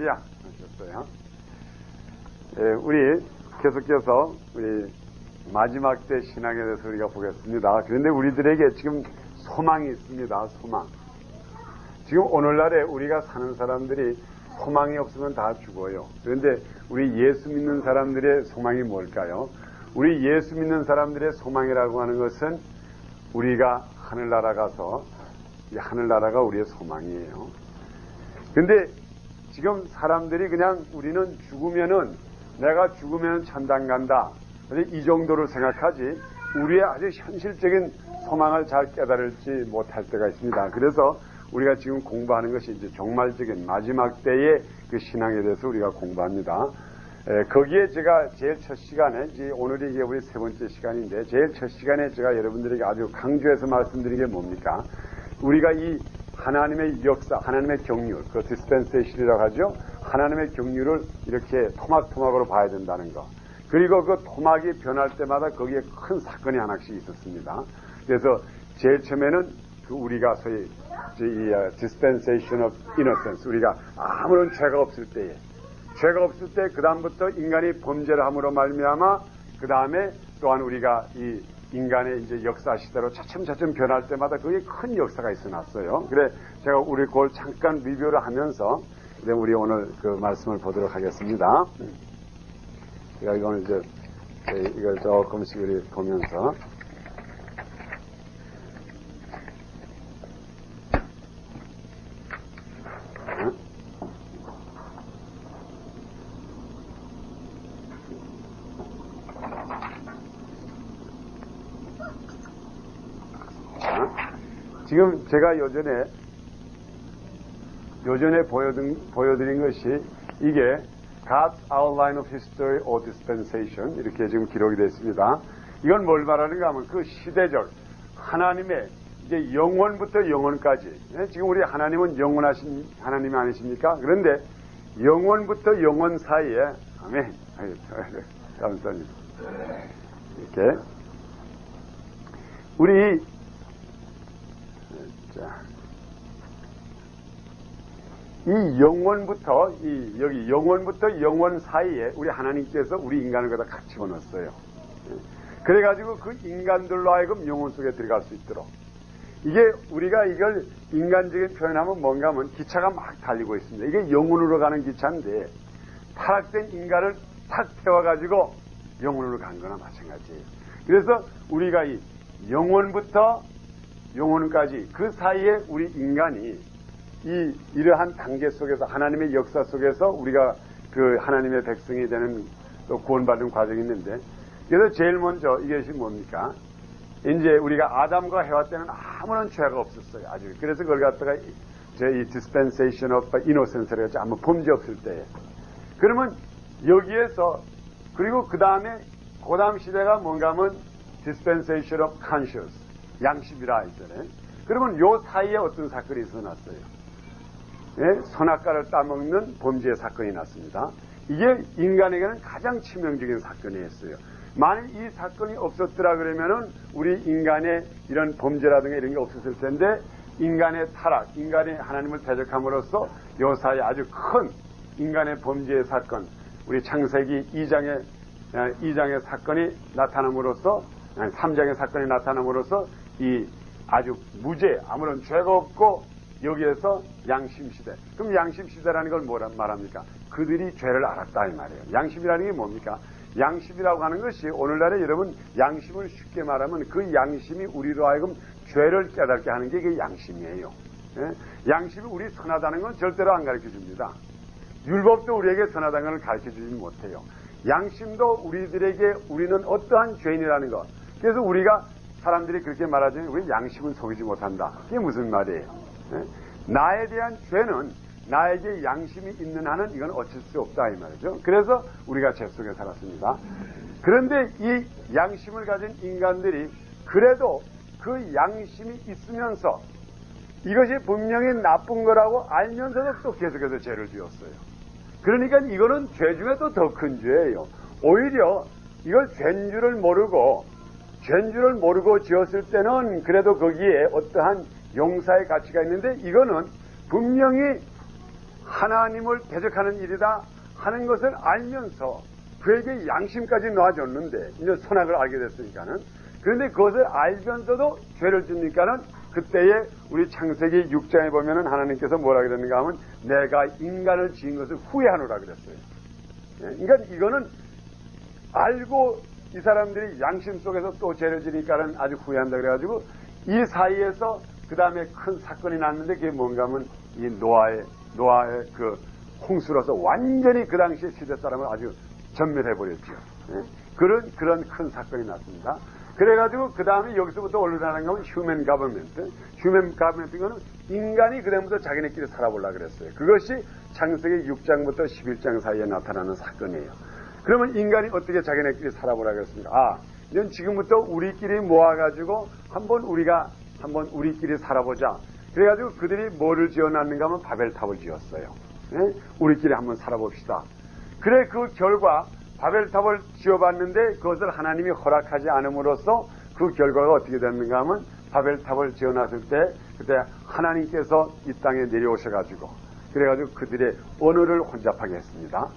하셨어요. 우리 계속해서 우리 마지막 때 신앙에 대해서 우리가 보겠습니다. 그런데 우리들에게 지금 소망이 있습니다. 소망. 지금 오늘날에 우리가 사는 사람들이 소망이 없으면 다 죽어요. 그런데 우리 예수 믿는 사람들의 소망이 뭘까요? 우리 예수 믿는 사람들의 소망이라고 하는 것은 우리가 하늘나라 가서 이 하늘나라가 우리의 소망이에요. 근데 지금 사람들이 그냥 우리는 죽으면은 내가 죽으면 천당 간다. 이 정도로 생각하지 우리의 아주 현실적인 소망을 잘 깨달을지 못할 때가 있습니다. 그래서 우리가 지금 공부하는 것이 이제 종말적인 마지막 때의 그 신앙에 대해서 우리가 공부합니다. 거기에 제가 제일 첫 시간에, 이제 오늘이 이게 우리 세 번째 시간인데, 제일 첫 시간에 제가 여러분들에게 아주 강조해서 말씀드린 게 뭡니까? 우리가 이 하나님의 역사, 하나님의 경륜, 그 디스펜세이션이라고 하죠. 하나님의 경륜을 이렇게 토막토막으로 봐야 된다는 거. 그리고 그 토막이 변할 때마다 거기에 큰 사건이 하나씩 있었습니다. 그래서 제일 처음에는 그 우리가 소위 이 dispensation of innocence, 우리가 아무런 죄가 없을 때에, 죄가 없을 때 그 다음부터 인간이 범죄를 함으로 말미암아 그 다음에 또한 우리가 이 인간의 이제 역사 시대로 차츰차츰 변할 때마다 거기에 큰 역사가 있어놨어요. 그래 제가 우리 그걸 잠깐 리뷰를 하면서 우리 오늘 그 말씀을 보도록 하겠습니다. 제가 이거는 이제 이걸 조금씩 우리 보면서 지금 제가 요전에 보여드린 것이 이게 God's Outline of History or Dispensation 이렇게 지금 기록이 되어 있습니다. 이건 뭘 말하는가 하면 그 시대적 하나님의 이제 영원부터 영원까지, 지금 우리 하나님은 영원하신 하나님이 아니십니까? 그런데 영원부터 영원 사이에, 아멘. 감사합니다. 이렇게 우리 이 영원부터 여기 영원부터 영원 사이에 우리 하나님께서 우리 인간을 갖다 같이 집어넣었어요. 그래가지고 그 인간들로 하여금 영혼 속에 들어갈 수 있도록, 이게 우리가 이걸 인간적인 표현하면 뭔가 하면 기차가 막 달리고 있습니다. 이게 영혼으로 가는 기차인데 타락된 인간을 탁 태워가지고 영혼으로 간 거나 마찬가지예요. 그래서 우리가 이 영원부터 영혼까지 그 사이에 우리 인간이 이러한 단계 속에서 하나님의 역사 속에서 우리가 그 하나님의 백성이 되는 또 구원받는 과정이 있는데, 그래서 제일 먼저 이것이 뭡니까? 이제 우리가 아담과 해와 때는 아무런 죄가 없었어요. 아주. 그래서 그걸 갖다가 이 dispensation of innocence를 갖지 아무 범죄 없을 때에. 그러면 여기에서 그리고 그 다음에 그 다음 시대가 뭔가 하면 dispensation of conscience, 양심이라 했잖아요. 그러면 요 사이에 어떤 사건이 있어놨어요. 선악과를 따먹는 범죄의 사건이 났습니다. 이게 인간에게는 가장 치명적인 사건이었어요. 만일 이 사건이 없었더라 그러면은 우리 인간의 이런 범죄라든가 이런 게 없었을 텐데, 인간의 타락, 인간이 하나님을 대적함으로써 요 사이에 아주 큰 인간의 범죄의 사건, 우리 창세기 2장의 사건이 나타남으로써, 3장의 사건이 나타남으로써 이 아주 무죄, 아무런 죄가 없고 여기에서 양심시대. 그럼 양심시대라는 걸 뭐라 말합니까? 그들이 죄를 알았다 이 말이에요. 양심이라는 게 뭡니까? 양심이라고 하는 것이 오늘날에 여러분 양심을 쉽게 말하면 그 양심이 우리로 하여금 죄를 깨닫게 하는 게 이게 양심이에요. 양심이 우리 선하다는 건 절대로 안 가르쳐줍니다. 율법도 우리에게 선하다는 걸 가르쳐주지 못해요. 양심도 우리들에게 우리는 어떠한 죄인이라는 것. 그래서 우리가 사람들이 그렇게 말하자면 우리 양심은 속이지 못한다. 그게 무슨 말이에요? 나에 대한 죄는 나에게 양심이 있는 한은 이건 어쩔 수 없다 이 말이죠. 그래서 우리가 죄 속에 살았습니다. 그런데 이 양심을 가진 인간들이 그래도 그 양심이 있으면서 이것이 분명히 나쁜 거라고 알면서도 또 계속해서 죄를 지었어요. 그러니까 이거는 죄 중에 또 더 큰 죄예요. 오히려 이걸 죄인 줄을 모르고 지었을 때는 그래도 거기에 어떠한 용사의 가치가 있는데, 이거는 분명히 하나님을 대적하는 일이다 하는 것을 알면서 그에게 양심까지 놓아줬는데 이제 선악을 알게 됐으니까는 그런데 그것을 알면서도 죄를 짓니까는 그때에 우리 창세기 6장에 보면은 하나님께서 뭐라 그랬는가 하면 내가 인간을 지은 것을 후회하노라 그랬어요. 그러니까 이거는 알고 이 사람들이 양심 속에서 또 죄를 지니까는 아주 후회한다 그래가지고 이 사이에서 그 다음에 큰 사건이 났는데 그게 뭔가 하면 이 노아의 그 홍수로서 완전히 그 당시에 시대 사람을 아주 전멸해버렸죠. 그런 큰 사건이 났습니다. 그래가지고 그 다음에 여기서부터 올라가는 거는 휴먼 가버먼트. 휴먼 가버먼트는 인간이 그다음부터 자기네끼리 살아보려고 그랬어요. 그것이 창세기 6장부터 11장 사이에 나타나는 사건이에요. 그러면 인간이 어떻게 자기네끼리 살아보려고 그랬습니까? 이건 지금부터 우리끼리 모아가지고 한번 우리끼리 살아보자. 그래가지고 그들이 뭐를 지어놨는가 하면 바벨탑을 지었어요. 우리끼리 한번 살아봅시다. 그래 그 결과 바벨탑을 지어봤는데 그것을 하나님이 허락하지 않음으로써 그 결과가 어떻게 됐는가 하면 바벨탑을 지어놨을 때 그때 하나님께서 이 땅에 내려오셔가지고 그래가지고 그들의 언어를 혼잡하게 했습니다.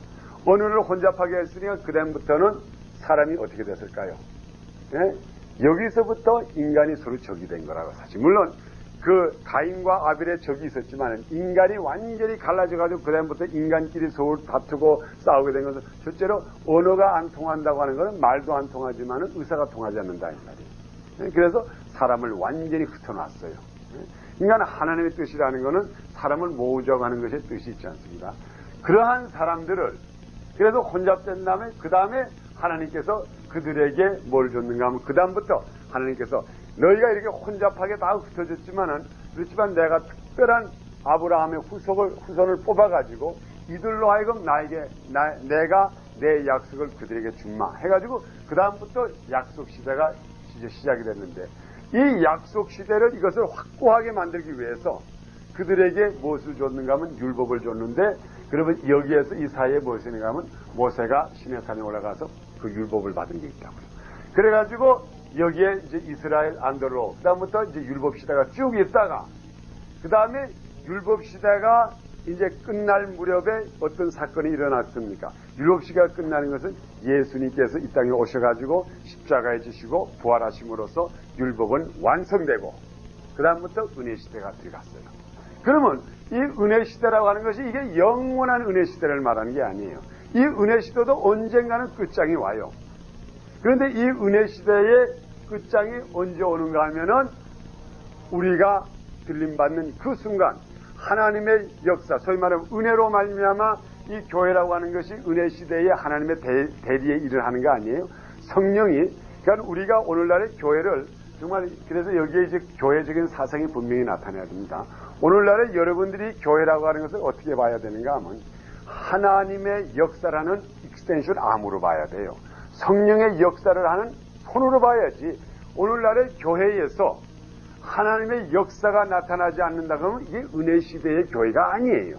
언어를 혼잡하게 했으니까 그 다음부터는 사람이 어떻게 됐을까요? 여기서부터 인간이 서로 적이 된 거라고 사실. 물론 그 가인과 아벨의 적이 있었지만 인간이 완전히 갈라져가지고 그 다음부터 인간끼리 서로 다투고 싸우게 된 것은 실제로 언어가 안 통한다고 하는 것은 말도 안 통하지만 의사가 통하지 않는다 이 말이에요. 그래서 사람을 완전히 흩어놨어요. 인간은 하나님의 뜻이라는 것은 사람을 모으자고 하는 것의 뜻이 있지 않습니까? 그러한 사람들을 그래서 혼잡된 다음에 그 다음에 하나님께서 그들에게 뭘 줬는가 하면 그 다음부터 하나님께서 너희가 이렇게 혼잡하게 다 흩어졌지만은 그렇지만 내가 특별한 아브라함의 후손을 뽑아가지고 이들로 하여금 내가 내 약속을 그들에게 준마 해가지고 그 다음부터 약속 시대가 이제 시작이 됐는데 이 약속 시대를 이것을 확고하게 만들기 위해서 그들에게 무엇을 줬는가 하면 율법을 줬는데 그러면 여기에서 이 사이에 무엇이 있는가 하면 모세가 시내산에 올라가서 그 율법을 받은 게 있다고요. 그래가지고 여기에 이제 이스라엘 안더로 그다음부터 이제 율법 시대가 쭉 있다가 그 다음에 율법 시대가 이제 끝날 무렵에 어떤 사건이 일어났습니까? 율법 시대가 끝나는 것은 예수님께서 이 땅에 오셔가지고 십자가에 지시고 부활하심으로써 율법은 완성되고 그 다음부터 은혜 시대가 들어갔어요. 그러면 이 은혜 시대라고 하는 것이 이게 영원한 은혜 시대를 말하는 게 아니에요. 이 은혜 시대도 언젠가는 끝장이 와요. 그런데 이 은혜 시대의 끝장이 언제 오는가 하면은 우리가 들림받는 그 순간 하나님의 역사, 소위 말하면 은혜로 말미암아 이 교회라고 하는 것이 은혜 시대에 하나님의 대리에 일을 하는 거 아니에요? 성령이, 그러니까 우리가 오늘날의 교회를 정말 그래서 여기에 이제 교회적인 사상이 분명히 나타나야 됩니다. 오늘날에 여러분들이 교회라고 하는 것을 어떻게 봐야 되는가 하면 하나님의 역사라는 익스텐션 암으로 봐야 돼요. 성령의 역사를 하는 손으로 봐야지. 오늘날의 교회에서 하나님의 역사가 나타나지 않는다 그러면 이게 은혜 시대의 교회가 아니에요.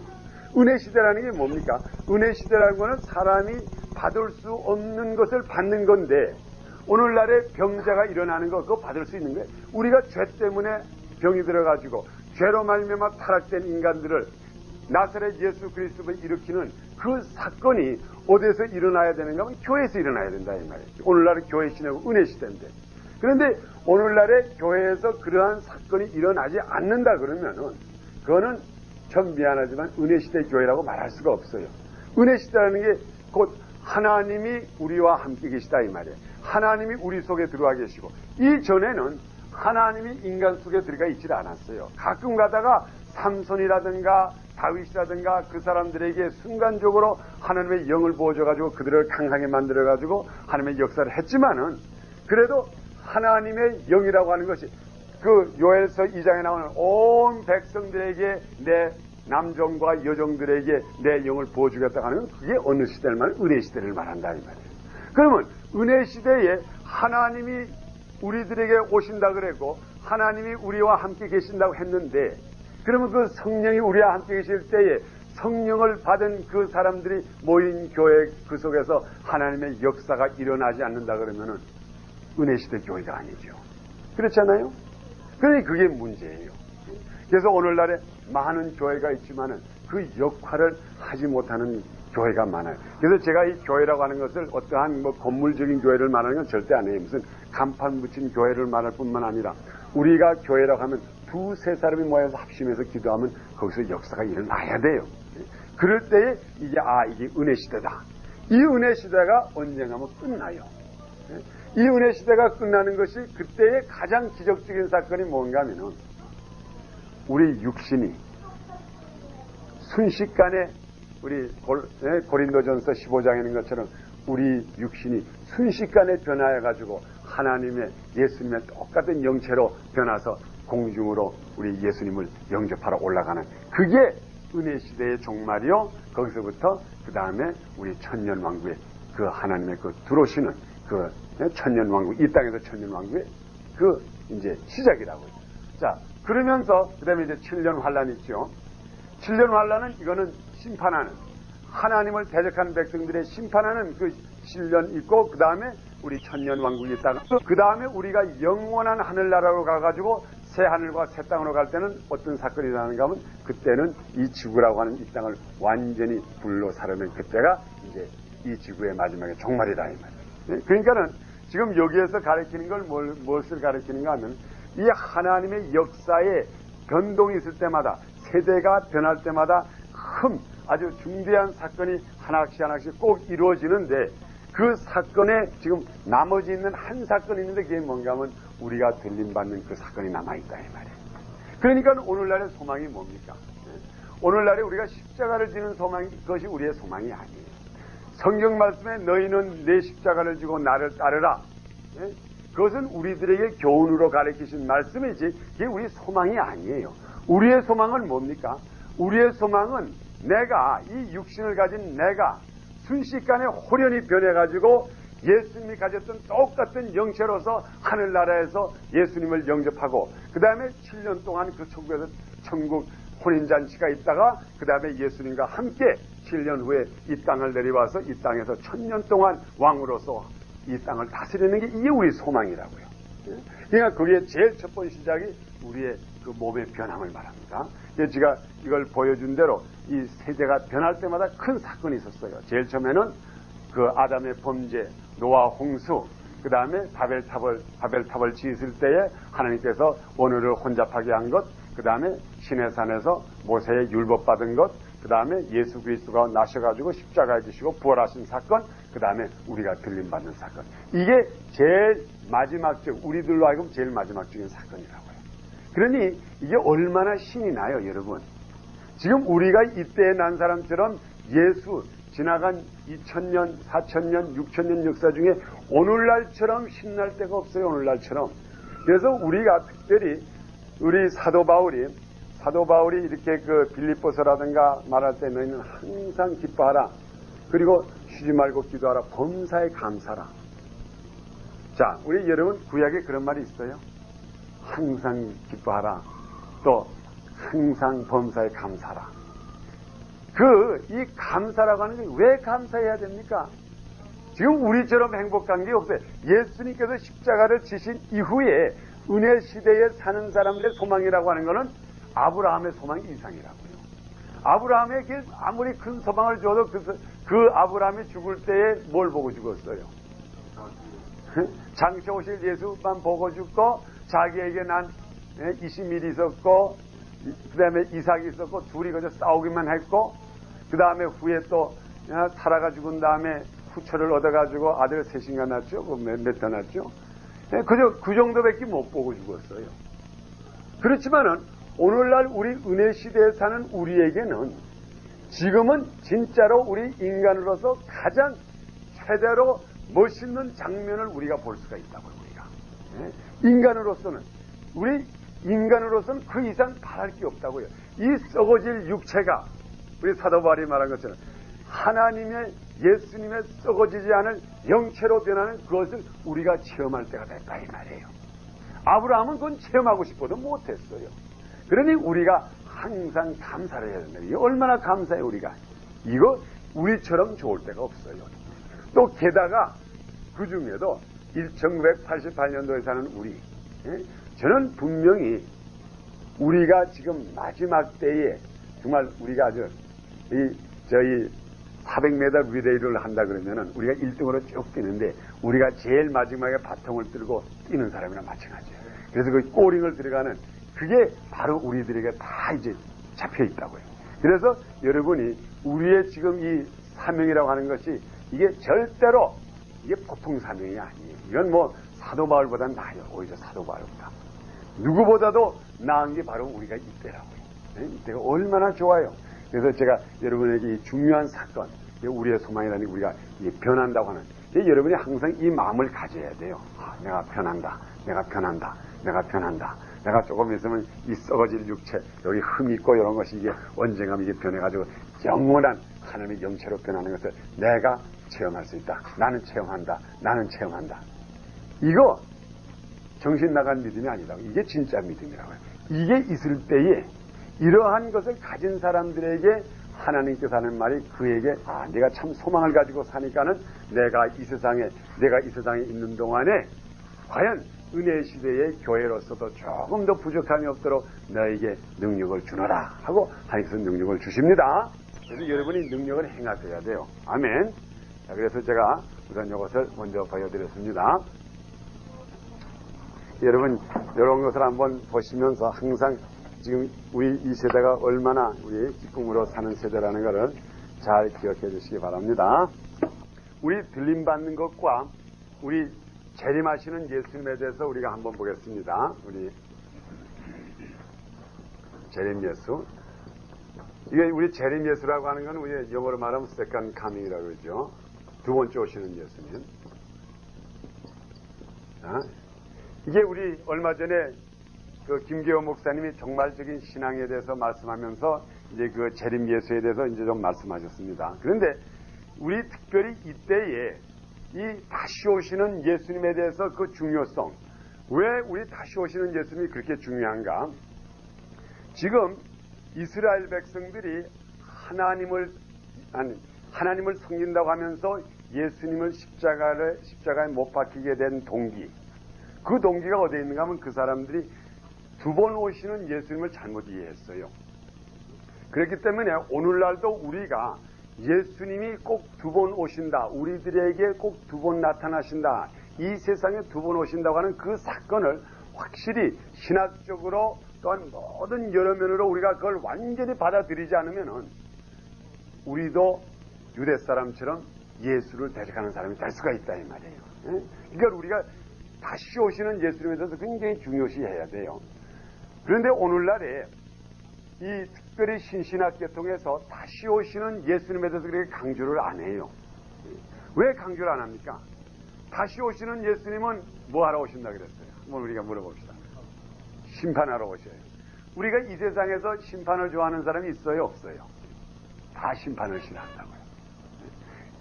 은혜 시대라는 게 뭡니까? 은혜 시대라는 거는 사람이 받을 수 없는 것을 받는 건데 오늘날의 병자가 일어나는 거 그거 받을 수 있는 거예요. 우리가 죄 때문에 병이 들어가지고 죄로 말미암아 타락된 인간들을 나사렛 예수 그리스도를 일으키는 그 사건이 어디에서 일어나야 되는가 하면 교회에서 일어나야 된다 이 말이에요. 오늘날의 교회 시대고 은혜 시대인데 그런데 오늘날의 교회에서 그러한 사건이 일어나지 않는다 그러면은 그거는 참 미안하지만 은혜 시대 교회라고 말할 수가 없어요. 은혜 시대라는 게 곧 하나님이 우리와 함께 계시다 이 말이에요. 하나님이 우리 속에 들어와 계시고 이전에는 하나님이 인간 속에 들어가 있질 않았어요. 가끔 가다가 삼손이라든가 다윗이라든가 그 사람들에게 순간적으로 하나님의 영을 부어줘가지고 그들을 강하게 만들어가지고 하나님의 역사를 했지만은 그래도 하나님의 영이라고 하는 것이 그 요엘서 2장에 나오는 온 백성들에게 내 남종과 여종들에게 내 영을 부어주겠다 하는 그게 어느 시대를 말하는 은혜 시대를 말한다 이 말이에요. 그러면 은혜 시대에 하나님이 우리들에게 오신다 그랬고 하나님이 우리와 함께 계신다고 했는데 그러면 그 성령이 우리와 함께 계실 때에 성령을 받은 그 사람들이 모인 교회 그 속에서 하나님의 역사가 일어나지 않는다 그러면은 은혜 시대 교회가 아니죠. 그렇잖아요? 그러니 그게 문제예요. 그래서 오늘날에 많은 교회가 있지만은 그 그 역할을 하지 못하는 교회가 많아요. 그래서 제가 이 교회라고 하는 것을 어떠한 건물적인 교회를 말하는 건 절대 아니에요. 무슨 간판 붙인 교회를 말할 뿐만 아니라 우리가 교회라고 하면 두세 사람이 모여서 합심해서 기도하면 거기서 역사가 일어나야 돼요. 그럴 때에 이게 은혜 시대다. 이 은혜 시대가 언젠가 끝나요. 이 은혜 시대가 끝나는 것이 그때의 가장 기적적인 사건이 뭔가 하면은 우리 육신이 순식간에 우리 고린도전서 15장에 있는 것처럼 우리 육신이 순식간에 변화해가지고 하나님의 예수님의 똑같은 영체로 변화서 공중으로 우리 예수님을 영접하러 올라가는 그게 은혜 시대의 종말이요. 거기서부터 그 다음에 우리 천년왕국의 그 하나님의 그 들어오시는 그 천년왕국, 이 땅에서 천년왕국의 그 이제 시작이라고요. 자, 그러면서 그 다음에 이제 7년 환란 있죠. 7년 환란은 이거는 심판하는 하나님을 대적하는 백성들의 심판하는 그 7년 있고 그 다음에 우리 천년왕국이 있다가 그 다음에 우리가 영원한 하늘나라로 가가지고 새 하늘과 새 땅으로 갈 때는 어떤 사건이 일어나는가 하면 그때는 이 지구라고 하는 이 땅을 완전히 불로 사르는 그때가 이제 이 지구의 마지막에 종말이다 이 말이에요. 그러니까는 지금 여기에서 가르치는 걸 무엇을 가르치는가 하면 이 하나님의 역사에 변동이 있을 때마다 세대가 변할 때마다 큰 아주 중대한 사건이 하나씩 꼭 이루어지는데 그 사건에 지금 나머지 있는 한 사건이 있는데 그게 뭔가 하면 우리가 들림받는 그 사건이 남아있다 이 말이에요. 그러니까 오늘날의 소망이 뭡니까? 오늘날에 우리가 십자가를 지는 소망이 그것이 우리의 소망이 아니에요. 성경 말씀에 너희는 내 십자가를 지고 나를 따르라. 그것은 우리들에게 교훈으로 가르치신 말씀이지 그게 우리 소망이 아니에요. 우리의 소망은 뭡니까? 우리의 소망은 내가 이 육신을 가진 내가 순식간에 홀연히 변해가지고 예수님이 가졌던 똑같은 영체로서 하늘나라에서 예수님을 영접하고 그 다음에 7년 동안 그 천국에서 천국 혼인잔치가 있다가 그 다음에 예수님과 함께 7년 후에 이 땅을 내려와서 이 땅에서 1000년 동안 왕으로서 이 땅을 다스리는 게 이게 우리 소망이라고요. 그러니까 그게 제일 첫 번째 시작이 우리의 그 몸의 변함을 말합니다. 제가 이걸 보여준 대로 이 세대가 변할 때마다 큰 사건이 있었어요. 제일 처음에는 그 아담의 범죄, 노아 홍수, 그 다음에 바벨탑을 지었을 때에 하나님께서 원어를 혼잡하게 한 것, 그 다음에 시내산에서 모세의 율법 받은 것, 그 다음에 예수 그리스도가 나셔가지고 십자가에 지시고 부활하신 사건, 그 다음에 우리가 들림받는 사건. 이게 제일 마지막적, 우리들로 하여금 제일 마지막적인 사건이라고요. 그러니 이게 얼마나 신이 나요, 여러분. 지금 우리가 이때에 난 사람처럼 예수 지나간 2000년, 4000년, 6000년 역사 중에 오늘날처럼 신날 때가 없어요, 오늘날처럼. 그래서 우리가 특별히 우리 사도 바울이 이렇게 그 빌립보서라든가 말할 때 너희는 항상 기뻐하라. 그리고 쉬지 말고 기도하라. 범사에 감사라. 자, 우리 여러분 구약에 그런 말이 있어요. 항상 기뻐하라. 또 항상 범사에 감사라. 이 감사라고 하는 게 왜 감사해야 됩니까? 지금 우리처럼 행복한 게 없어요. 예수님께서 십자가를 지신 이후에 은혜 시대에 사는 사람들의 소망이라고 하는 것은 아브라함의 소망 이상이라고요. 아브라함에게 아무리 큰 소망을 줘도 그 아브라함이 죽을 때에 뭘 보고 죽었어요? 장차 오실 예수만 보고 죽고 자기에게 난 이시밀이 있었고 그 다음에 이삭이 있었고 둘이 그저 싸우기만 했고 그 다음에 후에 또 사라가 죽은 다음에 후처를 얻어가지고 아들 셋인가 낳았죠? 몇 더 낳았죠? 그저 그 정도밖에 못 보고 죽었어요. 그렇지만은 오늘날 우리 은혜 시대에 사는 우리에게는 지금은 진짜로 우리 인간으로서 가장 최대로 멋있는 장면을 우리가 볼 수가 있다고요. 우리가 우리 인간으로서는 그 이상 바랄 게 없다고요. 이 썩어질 육체가 우리 사도 바울이 말한 것처럼 하나님의 예수님의 썩어지지 않을 영체로 변하는 그것을 우리가 체험할 때가 됐다 이 말이에요. 아브라함은 그건 체험하고 싶어도 못했어요. 그러니 우리가 항상 감사를 해야 된다. 이게 얼마나 감사해요 우리가. 이거 우리처럼 좋을 때가 없어요. 또 게다가 그 중에도 1988년도에 사는 우리, 저는 분명히 우리가 지금 마지막 때에 정말 우리가 아주 저희 400m 리레이를 한다 그러면은 우리가 1등으로 쭉 뛰는데 우리가 제일 마지막에 바통을 들고 뛰는 사람이랑 마찬가지예요. 그래서 그 꼬링을 들어가는 그게 바로 우리들에게 다 이제 잡혀 있다고요. 그래서 여러분이 우리의 지금 이 사명이라고 하는 것이 이게 절대로 이게 보통 사명이 아니에요. 이건 뭐 사도 바울보다는 나아요. 오히려 사도 바울보다. 누구보다도 나은 게 바로 우리가 이때라고요. 이때가 얼마나 좋아요. 그래서 제가 여러분에게 이 중요한 사건, 우리의 소망이라는 게 우리가 변한다고 하는, 여러분이 항상 이 마음을 가져야 돼요. 내가 변한다. 내가 변한다. 내가 변한다. 내가 조금 있으면 이 썩어질 육체, 여기 흠이 있고 이런 것이 이게 언젠가 이게 변해가지고 영원한 하나님의 영체로 변하는 것을 내가 체험할 수 있다. 나는 체험한다. 나는 체험한다. 이거 정신 나간 믿음이 아니라고. 이게 진짜 믿음이라고요. 이게 있을 때에 이러한 것을 가진 사람들에게 하나님께서 하는 말이 그에게 내가 참 소망을 가지고 사니까는 내가 이 세상에 있는 동안에 과연 은혜의 시대의 교회로서도 조금 더 부족함이 없도록 너에게 능력을 주노라 하고 하나님께서 능력을 주십니다. 그래서 여러분이 능력을 행하셔야 돼요. 아멘. 자, 그래서 제가 우선 이것을 먼저 보여드렸습니다. 여러분 이런 것을 한번 보시면서 항상 지금 우리 이 세대가 얼마나 우리 기쁨으로 사는 세대라는 것을 잘 기억해 주시기 바랍니다. 우리 들림받는 것과 우리 재림하시는 예수님에 대해서 우리가 한번 보겠습니다. 우리 재림 예수. 이게 우리 재림 예수라고 하는 건 우리 영어로 말하면 second coming이라고 그러죠. 두 번째 오시는 예수님. 자, 이게 우리 얼마 전에 그 김계호 목사님이 종말적인 신앙에 대해서 말씀하면서 이제 그 재림 예수에 대해서 이제 좀 말씀하셨습니다. 그런데 우리 특별히 이때에 이 다시 오시는 예수님에 대해서 그 중요성, 왜 우리 다시 오시는 예수님이 그렇게 중요한가? 지금 이스라엘 백성들이 하나님을 섬긴다고 하면서 예수님을 십자가에 못 박히게 된 동기, 그 동기가 어디에 있는가 하면 그 사람들이 두 번 오시는 예수님을 잘못 이해했어요. 그렇기 때문에 오늘날도 우리가 예수님이 꼭 두 번 오신다, 우리들에게 꼭 두 번 나타나신다, 이 세상에 두 번 오신다고 하는 그 사건을 확실히 신학적으로 또한 모든 여러 면으로 우리가 그걸 완전히 받아들이지 않으면은 우리도 유대 사람처럼 예수를 대적하는 사람이 될 수가 있다 이 말이에요. 그러니까 우리가 다시 오시는 예수님에 대해서 굉장히 중요시해야 돼요. 그런데 오늘날에 이 특별히 신신학계 통해서 다시 오시는 예수님에 대해서 그렇게 강조를 안 해요. 왜 강조를 안 합니까? 다시 오시는 예수님은 뭐 하러 오신다 그랬어요? 한번 우리가 물어봅시다. 심판하러 오셔요. 우리가 이 세상에서 심판을 좋아하는 사람이 있어요? 없어요? 다 심판을 싫어한다고요.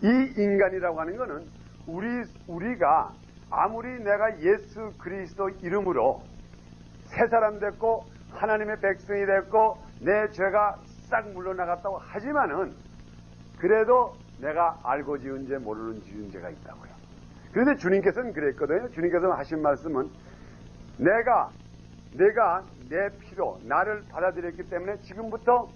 이 인간이라고 하는 거는 우리가 아무리 내가 예수 그리스도 이름으로 새 사람 됐고 하나님의 백성이 됐고 내 죄가 싹 물러나갔다고 하지만은 그래도 내가 알고 지은 죄 모르는 지은 죄가 있다고요. 그런데 주님께서는 그랬거든요. 주님께서 하신 말씀은 내가 내 피로 나를 받아들였기 때문에 지금부터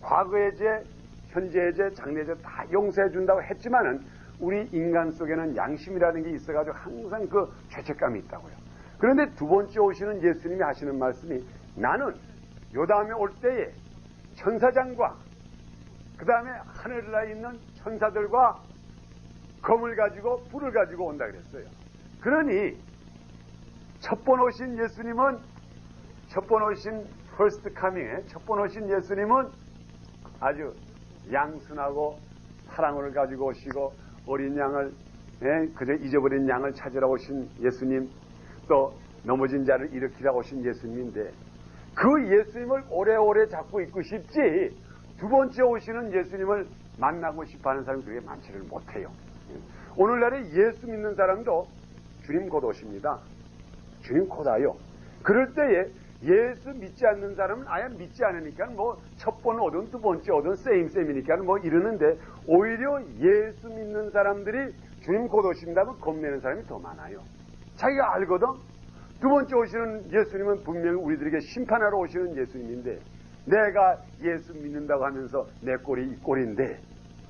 과거의 죄, 현재의 죄, 장래의 죄 다 용서해 준다고 했지만은 우리 인간 속에는 양심이라는 게 있어가지고 항상 그 죄책감이 있다고요. 그런데 두 번째 오시는 예수님이 하시는 말씀이 나는 요 다음에 올 때에 천사장과 그 다음에 하늘에 있는 천사들과 검을 가지고 불을 가지고 온다 그랬어요. 그러니 첫 번 오신 예수님은 첫 번 오신 first coming에 첫 번 오신 예수님은 아주 양순하고 사랑을 가지고 오시고 어린 양을 그저 잊어버린 양을 찾으러 오신 예수님, 또 넘어진 자를 일으키러 오신 예수님인데 그 예수님을 오래오래 잡고 있고 싶지 두 번째 오시는 예수님을 만나고 싶어하는 사람이 그렇게 많지를 못해요. 오늘날에 예수 믿는 사람도 주님 곧 오십니다. 주님 곧 와요. 그럴 때에 예수 믿지 않는 사람은 아예 믿지 않으니까 뭐 첫 번 오든 두 번째 오든 쌤이니까 뭐 이러는데 오히려 예수 믿는 사람들이 주님 곧 오신다면 겁내는 사람이 더 많아요. 자기가 알거든. 두 번째 오시는 예수님은 분명히 우리들에게 심판하러 오시는 예수님인데 내가 예수 믿는다고 하면서 내 꼴이 이 꼴인데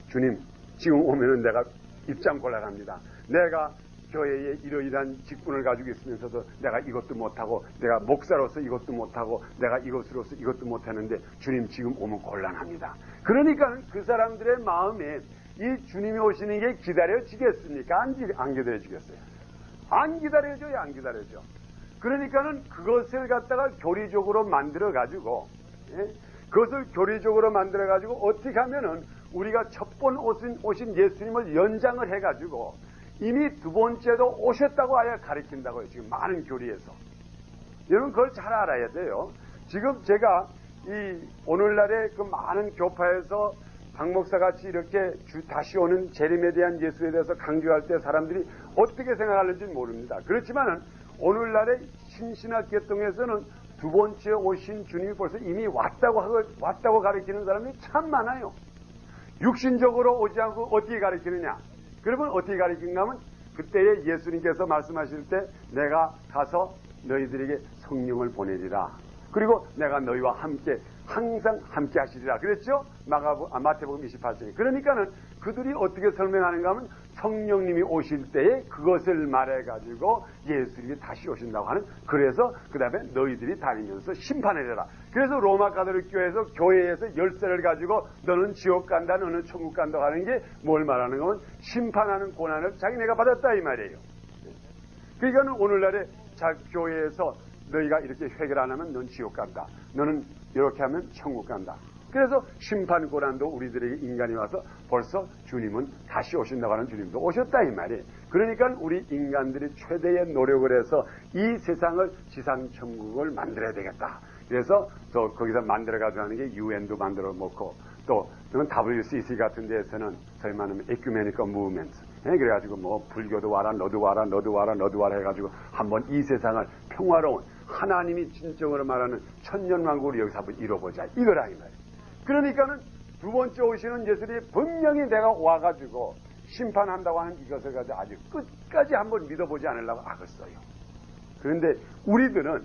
주님 지금 오면은 내가 입장 곤란합니다. 내가 교회에 이러이러한 직분을 가지고 있으면서도 내가 이것도 못하고 내가 목사로서 이것도 못하고 내가 이것으로서 이것도 못하는데 주님 지금 오면 곤란합니다. 그러니까 그 사람들의 마음에 이 주님이 오시는 게 기다려지겠습니까? 안 기다려지겠어요? 안 기다려져요. 안 기다려져. 그러니까는 그것을 갖다가 교리적으로 만들어 가지고 그것을 교리적으로 만들어 가지고 어떻게 하면은 우리가 첫 번 오신 예수님을 연장을 해 가지고 이미 두 번째도 오셨다고 아예 가르친다고요. 지금 많은 교리에서. 여러분 그걸 잘 알아야 돼요. 지금 제가 이 오늘날의 그 많은 교파에서 박 목사같이 이렇게 다시 오는 재림에 대한 예수에 대해서 강조할 때 사람들이 어떻게 생각하는지 모릅니다. 그렇지만은 오늘날의 신신학계통에서는 두 번째 오신 주님이 벌써 이미 왔다고 가르치는 사람이 참 많아요. 육신적으로 오지 않고 어떻게 가르치느냐? 그러면 어떻게 가르치는가 하면 그때에 예수님께서 말씀하실 때 내가 가서 너희들에게 성령을 보내리라. 그리고 내가 너희와 함께 항상 함께 하시리라. 그랬죠? 마태복음 28장에. 그러니까는 그들이 어떻게 설명하는가 하면 성령님이 오실 때에 그것을 말해가지고 예수님이 다시 오신다고 하는, 그래서 그 다음에 너희들이 다니면서 심판을 해라. 그래서 로마 가톨릭 교회에서 교회에서 열쇠를 가지고 너는 지옥 간다 너는 천국 간다 하는 게 뭘 말하는 거면 심판하는 권한을 자기네가 받았다 이 말이에요. 그러니까는 오늘날에 교회에서 너희가 이렇게 회개를 안 하면 넌 지옥 간다. 너는 이렇게 하면 천국 간다. 그래서 심판 고난도 우리들에게 인간이 와서 벌써 주님은 다시 오신다고 하는 주님도 오셨다 이 말이에요. 그러니까 우리 인간들이 최대의 노력을 해서 이 세상을 지상천국을 만들어야 되겠다. 그래서 또 거기서 만들어가지고 하는 게 UN도 만들어 놓고 또 WCC 같은 데에서는 저희 말하면 에큐메니컬 무브먼트 그래가지고 뭐 불교도 와라 너도 와라 너도 와라 너도 와라 해가지고 한번 이 세상을 평화로운 하나님이 진정으로 말하는 천년왕국을 여기서 한번 이뤄보자 이거라 이 말이에요. 그러니까는 두 번째 오시는 예수님이 분명히 내가 와가지고 심판한다고 하는 이것을 가지고 아주 끝까지 한번 믿어보지 않으려고 악을 써요. 그런데 우리들은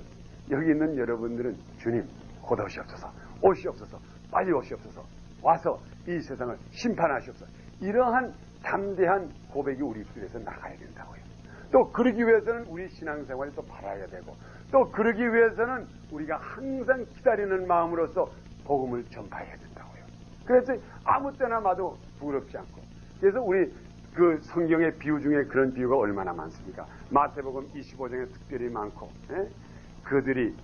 여기 있는 여러분들은 주님 곧 오시옵소서 오시옵소서 빨리 오시옵소서 와서 이 세상을 심판하시옵소서 이러한 담대한 고백이 우리 입술에서 나가야 된다고요. 또 그러기 위해서는 우리 신앙생활을 또 바라야 되고 또 그러기 위해서는 우리가 항상 기다리는 마음으로서 복음을 전파해야 된다고요. 그래서 아무 때나 봐도 부끄럽지 않고 그래서 우리 그 성경의 비유 중에 그런 비유가 얼마나 많습니까? 마태복음 25장에 특별히 많고 그들이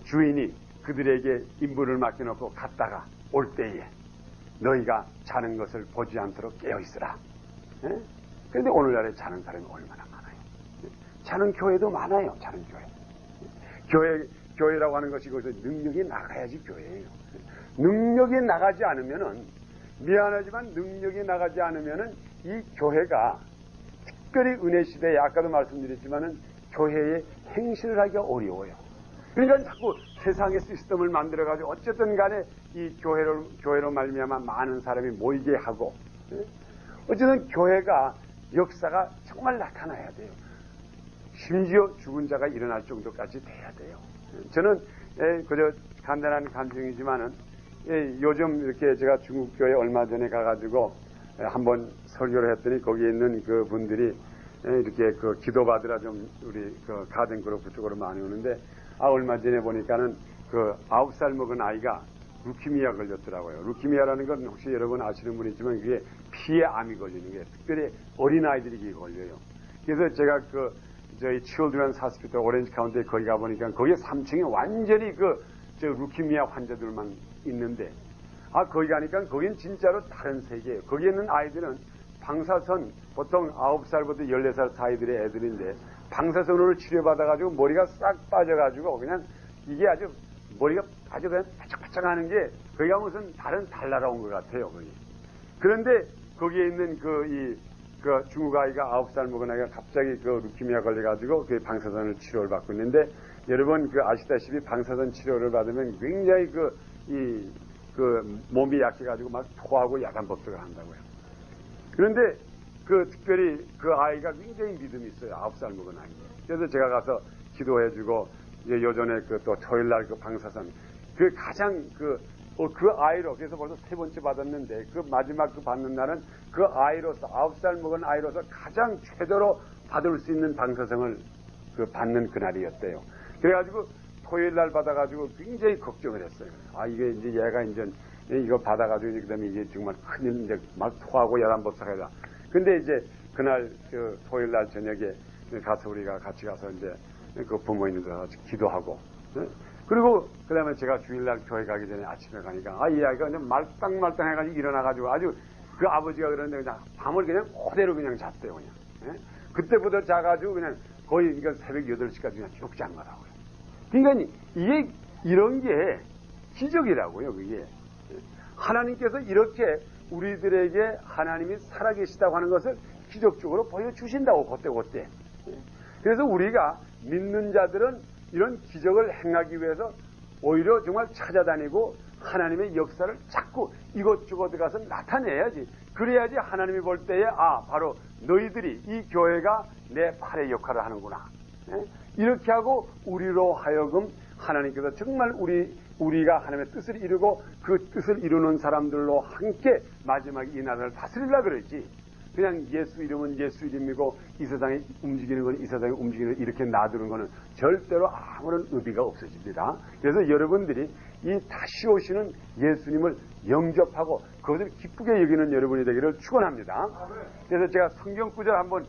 주인이 그들에게 임무를 맡겨놓고 갔다가 올 때에 너희가 자는 것을 보지 않도록 깨어있으라. 그런데 오늘날에 자는 사람이 얼마나 많아요. 자는 교회도 많아요. 자는 교회라고 하는 것이 거기서 능력이 나가야지 교회예요. 능력이 나가지 않으면은 미안하지만 능력이 나가지 않으면은 이 교회가 특별히 은혜 시대에 아까도 말씀드렸지만은 교회에 행실을 하기가 어려워요. 그러니까 자꾸 세상의 시스템을 만들어가지고 어쨌든 간에 이 교회로 말미암아 많은 사람이 모이게 하고 어쨌든 교회가 역사가 정말 나타나야 돼요. 심지어 죽은 자가 일어날 정도까지 돼야 돼요. 저는 그저 간단한 감정이지만은 요즘 이렇게 제가 중국 교회 얼마 전에 가가지고 한번 설교를 했더니 거기에 있는 그 분들이 이렇게 그 기도받으라 좀 우리 그 가든 그룹 그쪽으로 많이 오는데 얼마 전에 보니까는 그 9살 먹은 아이가 루키미아 걸렸더라고요. 루키미아라는 건 혹시 여러분 아시는 분 있지만 그게 피에 암이 걸리는 게 특별히 어린 아이들이 이게 걸려요. 그래서 제가 저희 Children's Hospital 오렌지 카운티에 거기 가보니까 거기에 3층에 완전히 저 루키미아 환자들만 있는데 거기 가니까 거긴 진짜로 다른 세계예요. 거기에 있는 아이들은 방사선 보통 9살부터 14살 사이들의 애들인데 방사선으로 치료받아가지고 머리가 싹 빠져가지고 그냥 이게 아주 머리가 아주 그냥 바짝바짝 하는 게 거기가 무슨 다른 달나라 온 것 같아요. 거기. 그런데 거기에 있는 그 중국 아이가 9살 먹은 아이가 갑자기 루키미아 걸려가지고 그 방사선을 치료를 받고 있는데 여러분 아시다시피 방사선 치료를 받으면 굉장히 몸이 약해가지고 막 토하고 야단 법석을 한다고요. 그런데 특별히 그 아이가 굉장히 믿음이 있어요. 9살 먹은 아이인데. 그래서 제가 가서 기도해주고, 이제 요전에 또 토요일 날 방사선. 그 가장 그 아이로, 그래서 벌써 3번째 받았는데, 그 마지막 그 받는 날은 그 아이로서, 9살 먹은 아이로서 가장 최대로 받을 수 있는 방사성을 그 받는 그날이었대요. 그래가지고 토요일 날 받아가지고 굉장히 걱정을 했어요. 아, 이게 이제 얘가 이제 이거 받아가지고 그 다음에 이게 정말 큰일, 이제 막 토하고 열한법사하다. 근데 이제 그날 그 토요일 날 저녁에 가서 우리가 같이 가서 이제 그 부모님들 같이 기도하고, 그리고 그 다음에 제가 주일날 교회 가기 전에 아침에 가니까 이 아이가 그냥 말딱말딱 해가지고 일어나가지고 아주 그 아버지가 그러는데 그냥 밤을 그냥 그대로 그냥 잤대요, 그냥. 그때부터 자가지고 그냥 거의 그러니까 새벽 8시까지 그냥 쭉 잔 거라고요. 그러니까 이게 이런 게 기적이라고요, 그게. 하나님께서 이렇게 우리들에게 하나님이 살아계시다고 하는 것을 기적적으로 보여주신다고, 그때. 그래서 우리가 믿는 자들은 이런 기적을 행하기 위해서 오히려 정말 찾아다니고 하나님의 역사를 자꾸 이것저것 가서 나타내야지. 그래야지 하나님이 볼 때에 바로 너희들이 이 교회가 내 팔의 역할을 하는구나. 이렇게 하고 우리로 하여금 하나님께서 정말 우리가 하나님의 뜻을 이루고 그 뜻을 이루는 사람들로 함께 마지막에 이 나라를 다스리려고 그러지. 그냥 예수 이름은 예수 이름이고 이 세상에 움직이는 건 이 세상에 움직이는 이렇게 놔두는 거는 절대로 아무런 의미가 없어집니다. 그래서 여러분들이 이 다시 오시는 예수님을 영접하고 그것을 기쁘게 여기는 여러분이 되기를 축원합니다. 그래서 제가 성경 구절 한번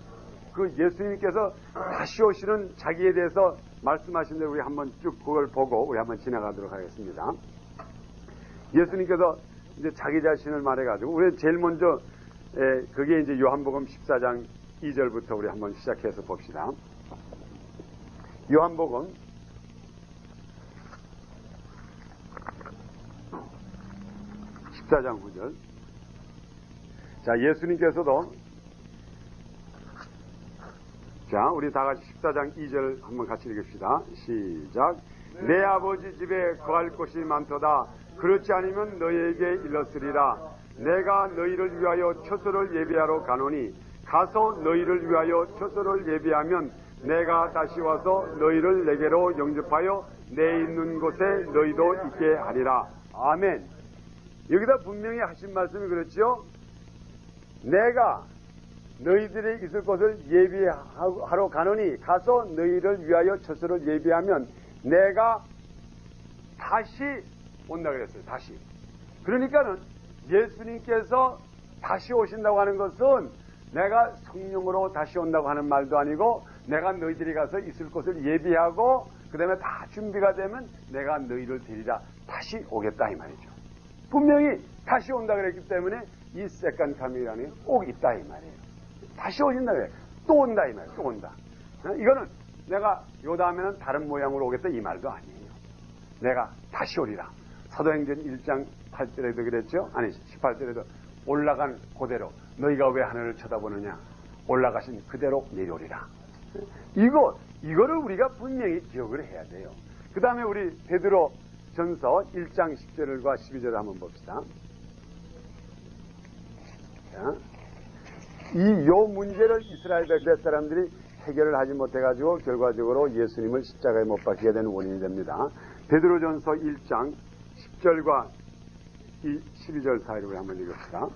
그 예수님께서 다시 오시는 자기에 대해서 말씀하신 대로 우리 한번 쭉 그걸 보고 우리 한번 지나가도록 하겠습니다. 예수님께서 이제 자기 자신을 말해가지고 우리 제일 먼저 그게 이제 요한복음 14장 2절부터 우리 한번 시작해서 봅시다. 요한복음 14장 9절. 자, 예수님께서도 자, 우리 다 같이 14장 2절 한번 같이 읽읍시다. 시작. 내 아버지 집에 거할 곳이 많도다. 그렇지 않으면 너희에게 일렀으리라. 내가 너희를 위하여 처소를 예비하러 가노니 가서 너희를 위하여 처소를 예비하면 내가 다시 와서 너희를 내게로 영접하여 내 있는 곳에 너희도 있게 하리라. 아멘. 여기다 분명히 하신 말씀이 그렇죠. 내가 너희들이 있을 곳을 예비하러 가노니 가서 너희를 위하여 처소를 예비하면 내가 다시 온다 그랬어요. 다시. 그러니까는 예수님께서 다시 오신다고 하는 것은 내가 성령으로 다시 온다고 하는 말도 아니고 내가 너희들이 가서 있을 곳을 예비하고 그 다음에 다 준비가 되면 내가 너희를 데리라 다시 오겠다 이 말이죠. 분명히 다시 온다 그랬기 때문에 이 세컨드 카밍이라는 게 꼭 있다 이 말이에요. 다시 오신다 그래. 또 온다 이 말이에요. 또 온다. 이거는 내가 요 다음에는 다른 모양으로 오겠다 이 말도 아니에요. 내가 다시 오리라. 사도행전 1장 8절에도 그랬죠? 아니 18절에도 올라간 그대로 너희가 왜 하늘을 쳐다보느냐 올라가신 그대로 내려오리라. 이거를 우리가 분명히 기억을 해야 돼요. 그 다음에 우리 베드로 전서 1장 10절과 12절을 한번 봅시다. 자, 요 문제를 이스라엘 백성 사람들이 해결을 하지 못해가지고 결과적으로 예수님을 십자가에 못 박히게 되는 원인이 됩니다. 베드로전서 1장 10절과 12절 사이를 우리 한번 읽읍시다.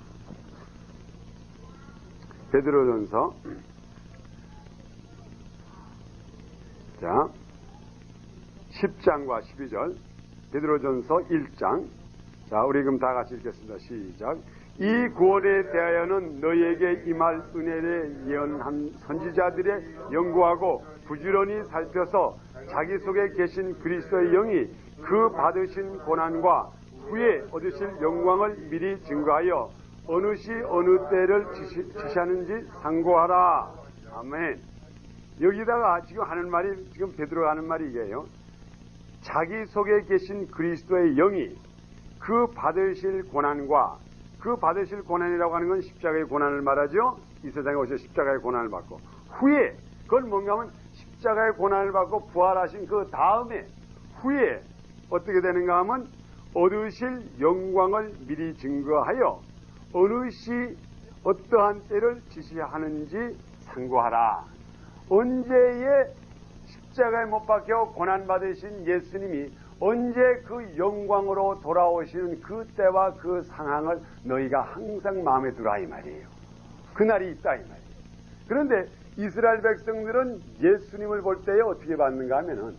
베드로전서 자 10장과 12절 베드로전서 1장 자 우리 그럼 다 같이 읽겠습니다. 시작. 이 구원에 대하여는 너희에게 임할 은혜를 예언한 선지자들의 연구하고 부지런히 살펴서 자기 속에 계신 그리스도의 영이 그 받으신 고난과 후에 얻으실 영광을 미리 증거하여 어느 시 어느 때를 지시하는지 상고하라. 아멘. 여기다가 지금 하는 말이 지금 베드로가 하는 말이 이게요. 자기 속에 계신 그리스도의 영이 그 받으실 고난과 그 받으실 고난이라고 하는 건 십자가의 고난을 말하죠. 이 세상에 오셔서 십자가의 고난을 받고 후에 그건 뭔가 하면 십자가의 고난을 받고 부활하신 그 다음에 후에 어떻게 되는가 하면 얻으실 영광을 미리 증거하여 어느 시 어떠한 때를 지시하는지 상고하라. 언제에 십자가에 못 박혀 고난받으신 예수님이 언제 그 영광으로 돌아오시는 그 때와 그 상황을 너희가 항상 마음에 두라 이 말이에요. 그날이 있다 이 말이에요. 그런데 이스라엘 백성들은 예수님을 볼 때에 어떻게 받는가 하면은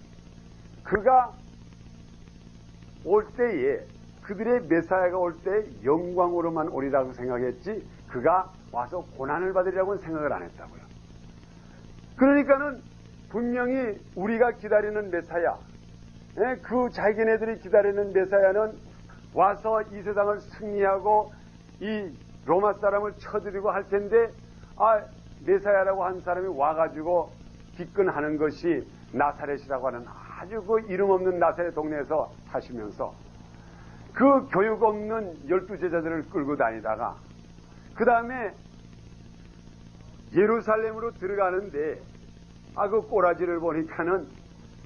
그가 올 때에 그들의 메사야가 올 때 영광으로만 오리라고 생각했지 그가 와서 고난을 받으리라고는 생각을 안 했다고요. 그러니까는 분명히 우리가 기다리는 메사야, 그 자기네들이 기다리는 메사야는 와서 이 세상을 승리하고 이 로마 사람을 쳐들이고 할 텐데 메사야라고 한 사람이 와가지고 기근하는 것이 나사렛이라고 하는 아주 그 이름 없는 나사렛 동네에서 사시면서 그 교육 없는 12제자들을 끌고 다니다가 그 다음에 예루살렘으로 들어가는데 그 꼬라지를 보니까는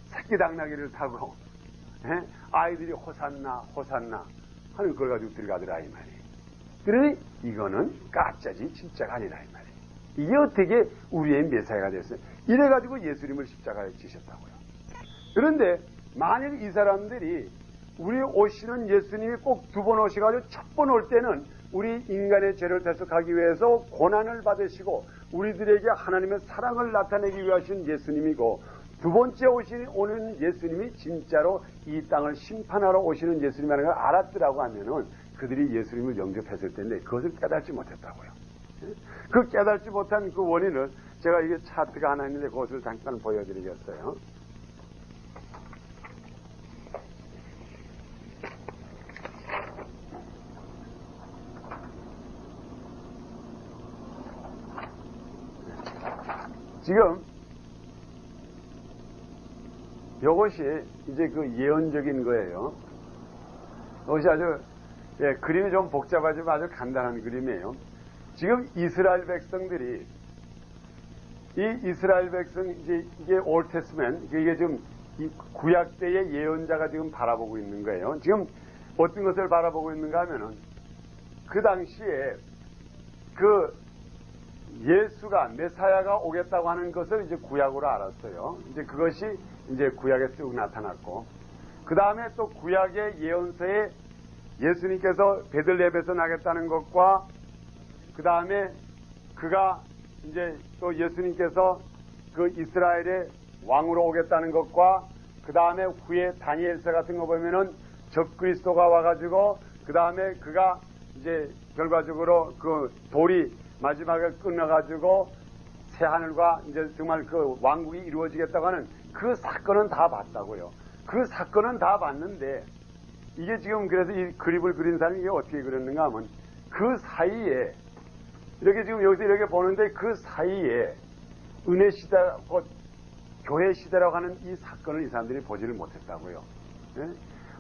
새끼 당나귀를 타고 아이들이 호산나 호산나 하는 걸 가지고 들어가더라 이 말이에요. 그러니 이거는 가짜지 진짜가 아니라 이 말이에요. 이게 어떻게 우리의 메사야가 됐어요? 이래가지고 예수님을 십자가에 지셨다고요. 그런데 만일 이 사람들이 우리 오시는 예수님이 꼭 두 번 오셔가지고 첫 번 올 때는 우리 인간의 죄를 대속하기 위해서 고난을 받으시고 우리들에게 하나님의 사랑을 나타내기 위하신 예수님이고 두 번째 오는 예수님이 진짜로 이 땅을 심판하러 오시는 예수님이라는 걸 알았더라고 하면은 그들이 예수님을 영접했을 텐데 그것을 깨닫지 못했다고요. 그 깨닫지 못한 그 원인을 제가 이게 차트가 하나 있는데 그것을 잠깐 보여드리겠어요. 지금 이것이 이제 그 예언적인 거예요. 이것이 아주 그림이 좀 복잡하지만 아주 간단한 그림이에요. 지금 이스라엘 백성들이 이 이스라엘 백성 이게 올 테스멘 이게 지금 이 구약 때의 예언자가 지금 바라보고 있는 거예요. 지금 어떤 것을 바라보고 있는가 하면은 그 당시에 그 예수가 메사야가 오겠다고 하는 것을 이제 구약으로 알았어요. 이제 그것이 이제 구약에 쭉 나타났고 그 다음에 또 구약의 예언서에 예수님께서 베들레헴에서 나겠다는 것과 그 다음에 그가 이제 또 예수님께서 그 이스라엘의 왕으로 오겠다는 것과 그 다음에 후에 다니엘서 같은 거 보면은 적그리스도가 와가지고 그 다음에 그가 이제 결과적으로 그 돌이 마지막에 끊어가지고 새하늘과 이제 정말 그 왕국이 이루어지겠다고 하는 그 사건은 다 봤다고요. 그 사건은 다 봤는데 이게 지금 그래서 이 그림을 그린 사람이 이게 어떻게 그렸는가 하면 그 사이에 이렇게 지금 여기서 이렇게 보는데 그 사이에 은혜 시대, 곧 교회 시대라고 하는 이 사건을 이 사람들이 보지를 못했다고요.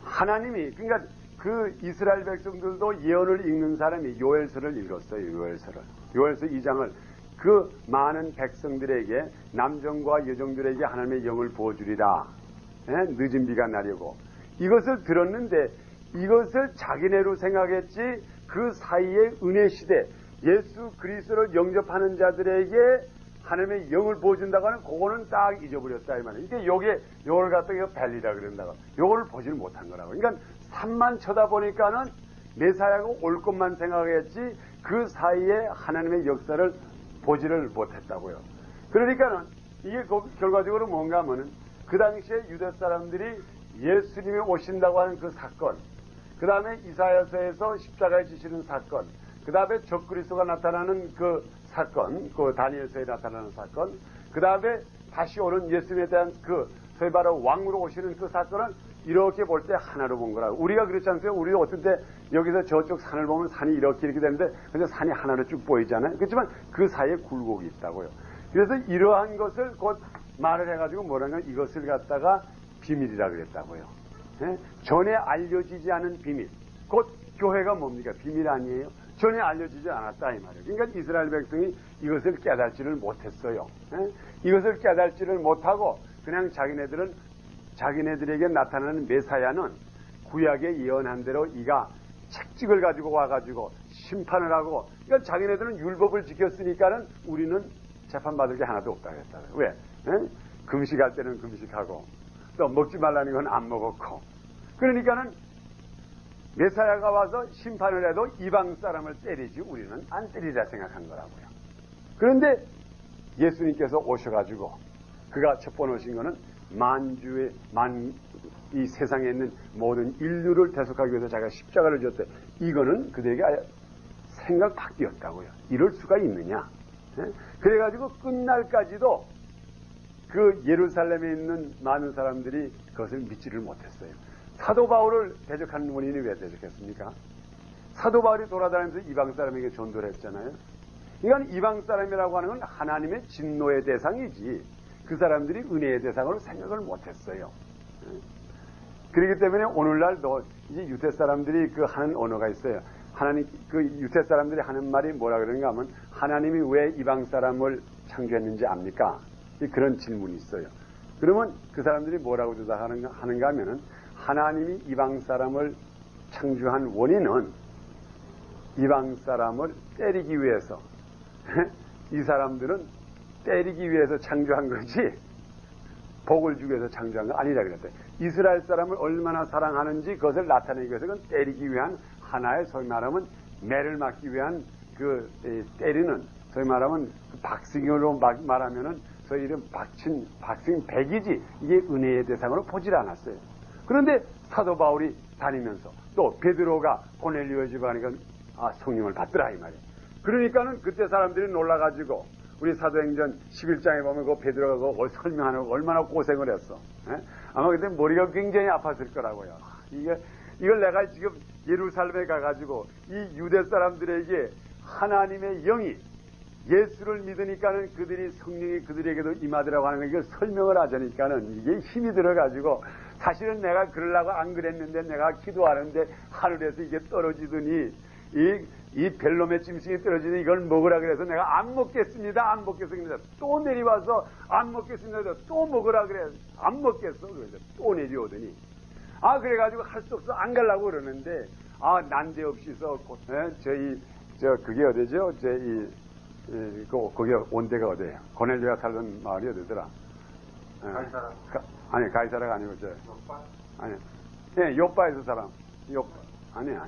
하나님이 그러니까 그 이스라엘 백성들도 예언을 읽는 사람이 요엘서를 읽었어요. 요엘서 2장을 그 많은 백성들에게 남정과 여정들에게 하나님의 영을 부어주리라. 늦은 비가 나려고 이것을 들었는데 이것을 자기네로 생각했지 그 사이에 은혜 시대 예수 그리스도를 영접하는 자들에게 하나님의 영을 부어준다고 하는 그거는 딱 잊어버렸다 이 말이에요. 이게 요걸 갖다가 벨리라 그런다고 요거를 보지를 못한 거라고. 그러니까 산만 쳐다보니까는 메사야가 올 것만 생각했지 그 사이에 하나님의 역사를 보지를 못했다고요. 그러니까는 이게 결과적으로 뭔가 하면은 그 당시에 유대 사람들이 예수님이 오신다고 하는 그 사건, 그 다음에 이사야서에서 십자가에 지시는 사건, 그 다음에 적그리스도가 나타나는 그 사건, 그 다니엘서에 나타나는 사건, 그 다음에 다시 오는 예수님에 대한 그 소위 바로 왕으로 오시는 그 사건을 이렇게 볼 때 하나로 본 거라고. 우리가 그렇지 않습니까? 우리가 어떤 때 여기서 저쪽 산을 보면 산이 이렇게 되는데 근데 산이 하나로 쭉 보이잖아요. 그렇지만 그 사이에 굴곡이 있다고요. 그래서 이러한 것을 곧 말을 해가지고 뭐라면 이것을 갖다가 비밀이라 그랬다고요. 전에 알려지지 않은 비밀. 곧 교회가 뭡니까? 비밀 아니에요? 전에 알려지지 않았다 이 말이에요. 그러니까 이스라엘 백성이 이것을 깨닫지를 못했어요. 이것을 깨닫지를 못하고 그냥 자기네들에게 나타나는 메사야는 구약에 예언한 대로 이가 책직을 가지고 와가지고 심판을 하고 그러니까 자기네들은 율법을 지켰으니까는 우리는 재판받을 게 하나도 없다 그랬잖아요. 왜? 금식할 때는 금식하고 또 먹지 말라는 건 안 먹었고 그러니까는 메사야가 와서 심판을 해도 이방 사람을 때리지 우리는 안 때리라 생각한 거라고요. 그런데 예수님께서 오셔가지고 그가 첫 번 오신 거는 이 세상에 있는 모든 인류를 대속하기 위해서 자기가 십자가를 지었대. 이거는 그들에게 생각 바뀌었다고요. 이럴 수가 있느냐. 그래가지고 끝날까지도 그 예루살렘에 있는 많은 사람들이 그것을 믿지를 못했어요. 사도 바울을 대적하는 원인이 왜 대적했습니까? 사도 바울이 돌아다니면서 이방 사람에게 전도를 했잖아요. 이건 이방 사람이라고 하는 건 하나님의 진노의 대상이지 그 사람들이 은혜의 대상으로 생각을 못했어요. 그렇기 때문에 오늘날도 이제 유대 사람들이 그 하는 언어가 있어요. 하나님 그 유대 사람들이 하는 말이 뭐라 그러는가 하면 하나님이 왜 이방 사람을 창조했는지 압니까? 그런 질문이 있어요. 그러면 그 사람들이 뭐라고 대답하는가 하면은 하나님이 이방 사람을 창조한 원인은 이방 사람을 때리기 위해서 이 사람들은 때리기 위해서 창조한 거지 복을 주기 위해서 창조한 거 아니라 그랬대요. 이스라엘 사람을 얼마나 사랑하는지 그것을 나타내기 위해서 그건 때리기 위한 하나의 소위 말하면 매를 맞기 위한 그 때리는 소위 말하면 박싱으로 말하면은 소위 이름 박싱 백이지 이게 은혜의 대상으로 보질 않았어요. 그런데 사도 바울이 다니면서 또 베드로가 고넬리오 집에 가니까 성령을 받더라 이 말이에요. 그러니까는 그때 사람들이 놀라가지고 우리 사도행전 11장에 보면 그 베드로가 그거 설명하는 거 얼마나 고생을 했어. 아마 그때 머리가 굉장히 아팠을 거라고요. 이걸 내가 지금 예루살렘에 가가지고 이 유대 사람들에게 하나님의 영이 예수를 믿으니까는 그들이 성령이 그들에게도 임하더라고 하는 거 이걸 설명을 하자니까는 이게 힘이 들어가지고 사실은 내가 그러려고 안 그랬는데 내가 기도하는데 하늘에서 이게 떨어지더니 이 벨롬의 짐승이 떨어지더니 이걸 먹으라 그래서 내가 안 먹겠습니다. 또 내려와서 안 먹겠습니다. 또 먹으라 그래. 안 먹겠어. 그래서 또 내려오더니 그래가지고 할 수 없어 안 가려고 그러는데 난데없이서 그게 어디죠? 거기 온 데가 어디예요? 고넬료가 살던 마을이 어디더라? 가이사라. 아니 가이사라가 아니고 요빠? 아니 요빠에서 사람. 아니야.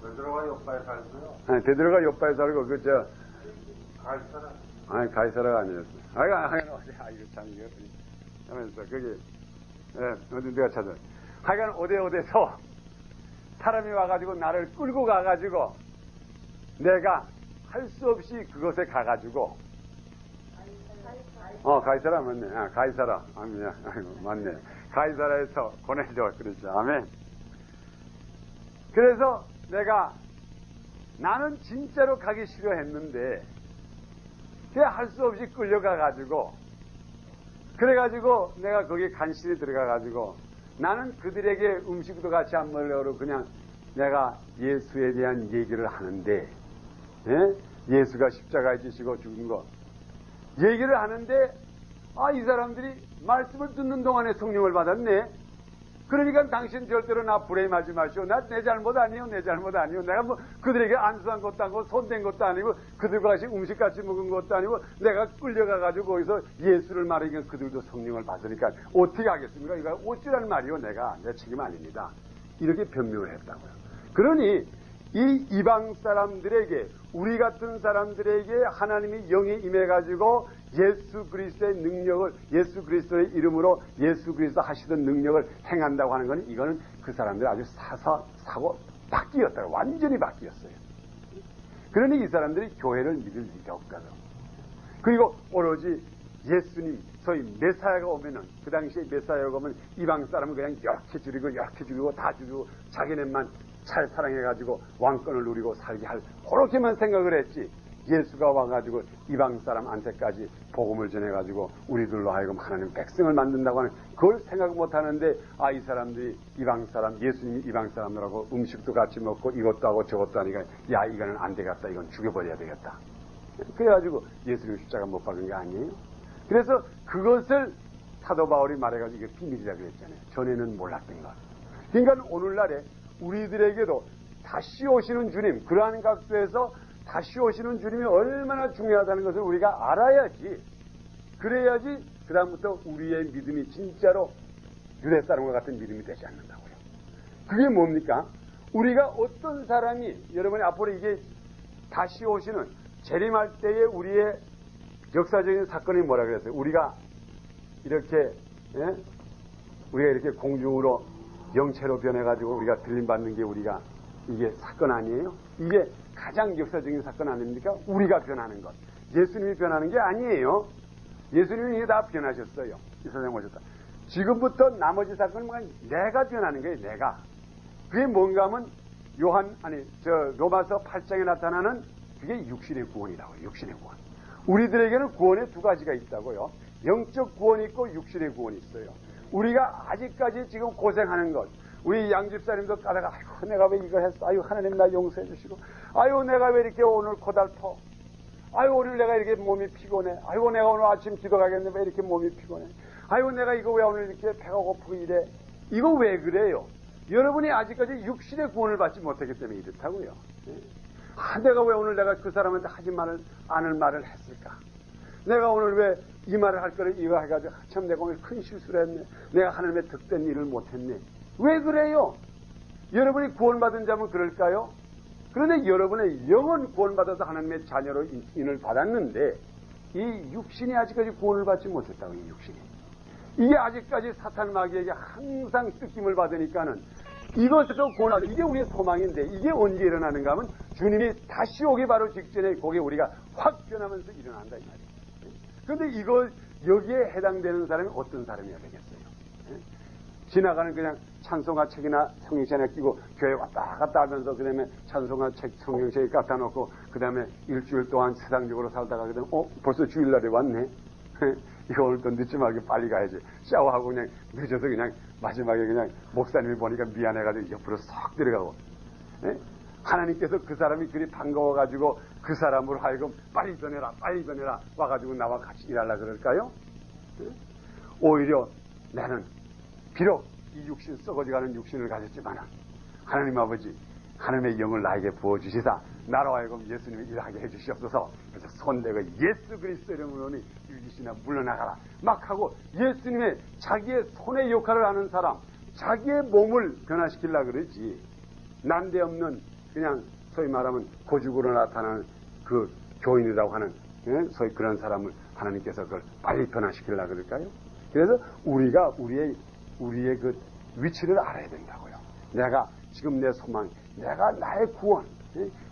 베드로가 요빠에 살고요. 아니 베드로가 요빠에 살고 가이사라. 아니 가이사라가 아니었어. 이거 참 이거 하면서 거기 어디 내가 찾아. 하여간 어디에서 사람이 와가지고 나를 끌고 가가지고 내가 할 수 없이 그곳에 가가지고 가이사라 맞네. 가이사라 맞네. 가이사라에서 고넬료 그러죠. 아멘. 그래서 나는 진짜로 가기 싫어했는데 그냥 할 수 없이 끌려가가지고 그래가지고 내가 거기에 간신히 들어가가지고 나는 그들에게 음식도 같이 안 먹으려고 그냥 내가 예수에 대한 얘기를 하는데 예수가 십자가에 지시고 죽은 거 얘기를 하는데 이 사람들이 말씀을 듣는 동안에 성령을 받았네. 그러니까 당신 절대로 나 불행하지 마시오. 내 잘못 아니요. 내가 뭐 그들에게 안수한 것도 아니고 손댄 것도 아니고 그들과 같이 음식 같이 먹은 것도 아니고 내가 끌려가가지고 거기서 예수를 말하니까 그들도 성령을 받으니까 어떻게 하겠습니까? 이거 어찌라는 말이요. 내 책임 아닙니다. 이렇게 변명을 했다고요. 그러니 이 이방 사람들에게 우리 같은 사람들에게 하나님이 영이 임해가지고 예수 그리스도의 능력을 예수 그리스도의 이름으로 예수 그리스도 하시던 능력을 행한다고 하는 것은 이거는 그 사람들이 아주 사고 바뀌었다고 완전히 바뀌었어요. 그러니 이 사람들이 교회를 믿을 리가 없거든. 그리고 오로지 예수님 소위 메사야가 오면은 그 당시에 메사야가 오면 이방 사람은 그냥 이렇게 죽이고 다 죽이고 자기네만 잘 사랑해가지고 왕권을 누리고 살게 할 그렇게만 생각을 했지 예수가 와가지고 이방 사람한테까지 복음을 전해가지고 우리들로 하여금 하나님 백성을 만든다고 하는 그걸 생각 못하는데 이 사람들이 이방 사람 예수님이 이방 사람들하고 음식도 같이 먹고 이것도 하고 저것도 하니까 이거는 안 되겠다 이건 죽여버려야 되겠다 그래가지고 예수님 십자가 못 박은 게 아니에요. 그래서 그것을 사도 바울이 말해가지고 이게 비밀이라고 그랬잖아요. 전에는 몰랐던 것. 그러니까 오늘날에 우리들에게도 다시 오시는 주님, 그러한 각도에서 다시 오시는 주님이 얼마나 중요하다는 것을 우리가 알아야지. 그래야지 그다음부터 우리의 믿음이 진짜로 유대 사람과 같은 믿음이 되지 않는다고요. 그게 뭡니까? 우리가 어떤 사람이 여러분이 앞으로 이게 다시 오시는 재림할 때에 우리의 역사적인 사건이 뭐라 그랬어요? 우리가 이렇게 공중으로 영체로 변해가지고 우리가 들림받는 게 우리가 이게 사건 아니에요? 이게 가장 역사적인 사건 아닙니까? 우리가 변하는 것. 예수님이 변하는 게 아니에요. 예수님이 이게 다 변하셨어요. 이 세상에 오셨다. 지금부터 나머지 사건은 내가 변하는 거예요. 내가. 그게 뭔가 하면 로마서 8장에 나타나는 그게 육신의 구원이라고요. 육신의 구원. 우리들에게는 구원의 두 가지가 있다고요. 영적 구원이 있고 육신의 구원이 있어요. 우리가 아직까지 지금 고생하는 것. 우리 양집사님도 까다가 아이고 내가 왜 이걸 했어. 아이고 하나님 나 용서해 주시고. 아이고 내가 왜 이렇게 오늘 고달퍼. 아이고 오늘 내가 이렇게 몸이 피곤해. 아이고 내가 오늘 아침 기도 가겠는데 왜 이렇게 몸이 피곤해. 아이고 내가 이거 왜 오늘 이렇게 배가 고프고 이래. 이거 왜 그래요? 여러분이 아직까지 육신의 구원을 받지 못했기 때문에 이렇다고요. 내가 왜 오늘 내가 그 사람한테 하지 않을 말을 했을까? 내가 오늘 왜 이 말을 할 거를 이거 해가지고 참 내가 오늘 큰 실수를 했네. 내가 하나님의 득된 일을 못했네. 왜 그래요? 여러분이 구원받은 자면 그럴까요? 그런데 여러분의 영은 구원받아서 하나님의 자녀로 인을 받았는데 이 육신이 아직까지 구원을 받지 못했다고. 이 육신이. 이게 아직까지 사탄 마귀에게 항상 뜯김을 받으니까는 이것으로 구원하다. 이게 우리의 소망인데 이게 언제 일어나는가 하면 주님이 다시 오기 바로 직전에 거기에 우리가 확 변하면서 일어난다 이 말이에요. 그런데 이거 여기에 해당되는 사람이 어떤 사람이어야 되겠어요? 지나가는 그냥 찬송가 책이나 성경책이나 끼고 교회 왔다 갔다 하면서 그 다음에 찬송가 책 성경책에 갖다 놓고 그 다음에 일주일 동안 세상적으로 살다가 그다음에 벌써 주일날에 왔네. 이거 오늘 또 늦지 말고 빨리 가야지. 샤워하고 그냥 늦어서 그냥 마지막에 그냥 목사님이 보니까 미안해가지고 옆으로 쏙 들어가고. 하나님께서 그 사람이 그리 반가워가지고 그 사람으로 하여금 빨리 전해라 와가지고 나와 같이 일하려 그럴까요? 오히려 나는 비록 이 육신 썩어져가는 육신을 가졌지만 하나님 아버지 하나님의 영을 나에게 부어주시사 나로 하여금 예수님이 일하게 해주시옵소서. 그래서 손대고 예수 그리스도 이름으로니 유기시나 물러나가라 막 하고 예수님의 자기의 손의 역할을 하는 사람, 자기의 몸을 변화시키려고 그러지. 난데없는 그냥 소위 말하면 고죽으로 나타나는 그 교인이라고 하는 소위 그런 사람을 하나님께서 그걸 빨리 변화시키려고 그럴까요? 그래서 우리가 우리의 그 위치를 알아야 된다고요. 내가 지금 내 소망, 내가 나의 구원,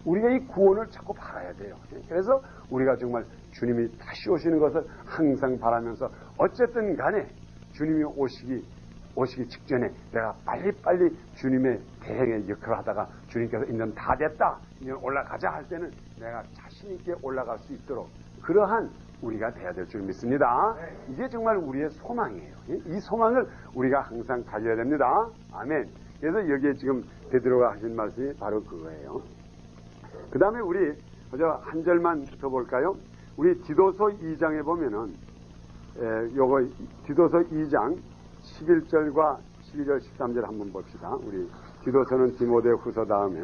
우리가 이 구원을 자꾸 바라야 돼요. 그래서 우리가 정말 주님이 다시 오시는 것을 항상 바라면서 어쨌든 간에 주님이 오시기 직전에 내가 빨리빨리 주님의 대행의 역할을 하다가 주님께서 인전 다 됐다, 인전 올라가자 할 때는 내가 자신있게 올라갈 수 있도록 그러한 우리가 돼야 될 줄 믿습니다. 이게 정말 우리의 소망이에요. 이 소망을 우리가 항상 가져야 됩니다. 아멘. 그래서 여기에 지금 베드로가 하신 말씀이 바로 그거예요. 그 다음에 우리 한 절만 더 볼까요? 우리 디도서 2장에 보면은 요거 디도서 2장 11절과 12절 13절 한번 봅시다. 우리 디도서는 디모데 후서 다음에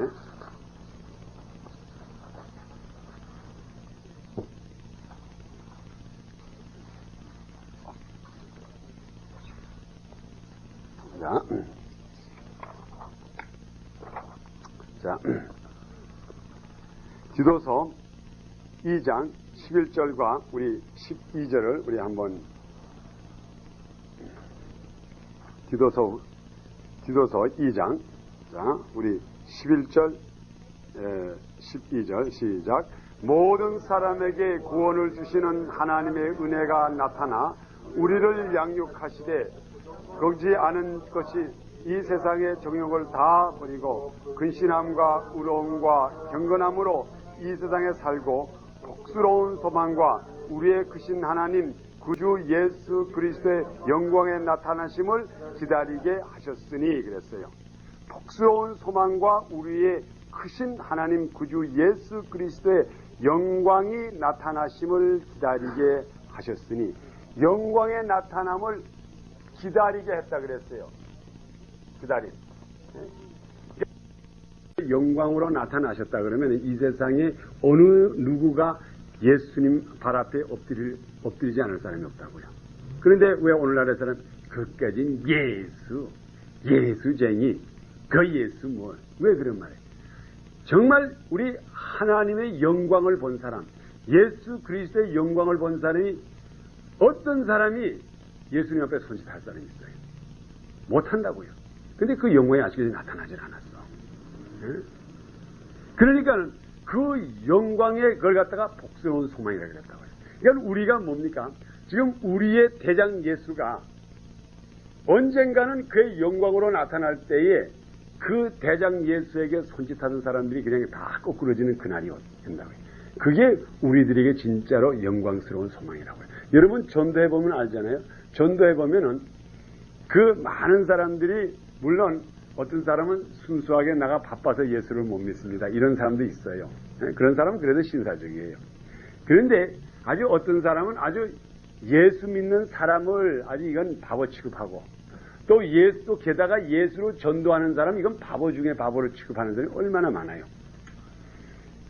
자, 디도서 2장 11절과 우리 12절을 우리 한번 디도서 2장 자, 우리 11절 12절 시작. 모든 사람에게 구원을 주시는 하나님의 은혜가 나타나 우리를 양육하시되 거지 않은 것이 이 세상의 정욕을 다 버리고 근신함과 의로움과 경건함으로 이 세상에 살고 복스러운 소망과 우리의 크신 하나님 구주 예수 그리스도의 영광에 나타나심을 기다리게 하셨으니 그랬어요. 복스러운 소망과 우리의 크신 하나님 구주 예수 그리스도의 영광이 나타나심을 기다리게 하셨으니 영광의 나타남을 기다리게 했다 그랬어요. 기다림. 영광으로 나타나셨다 그러면 이 세상에 어느 누구가 예수님 발 앞에 엎드리지 않을 사람이 없다고요. 그런데 왜 오늘날의 사람 그까진 예수쟁이, 그 예수 뭐, 왜 그런 말이에요? 정말 우리 하나님의 영광을 본 사람, 예수 그리스도의 영광을 본 사람이, 어떤 사람이 예수님 앞에 손짓할 사람이 있어요? 못한다고요. 근데 그 영광이 아직까지 나타나질 않았어. 그러니까 그 영광에 그걸 갖다가 복스러운 소망이라 그랬다고요. 그러니까 우리가 뭡니까? 지금 우리의 대장 예수가 언젠가는 그의 영광으로 나타날 때에 그 대장 예수에게 손짓하던 사람들이 그냥 다 거꾸러지는 그날이 온다고요. 그게 우리들에게 진짜로 영광스러운 소망이라고요. 여러분 전도해보면 알잖아요. 전도해보면은 그 많은 사람들이, 물론 어떤 사람은 순수하게 나가 바빠서 예수를 못 믿습니다, 이런 사람도 있어요. 그런 사람은 그래도 신사적이에요. 그런데 아주 어떤 사람은 아주 예수 믿는 사람을 아주 이건 바보 취급하고, 또 게다가 예수로 전도하는 사람, 이건 바보 중에 바보를 취급하는 사람이 얼마나 많아요.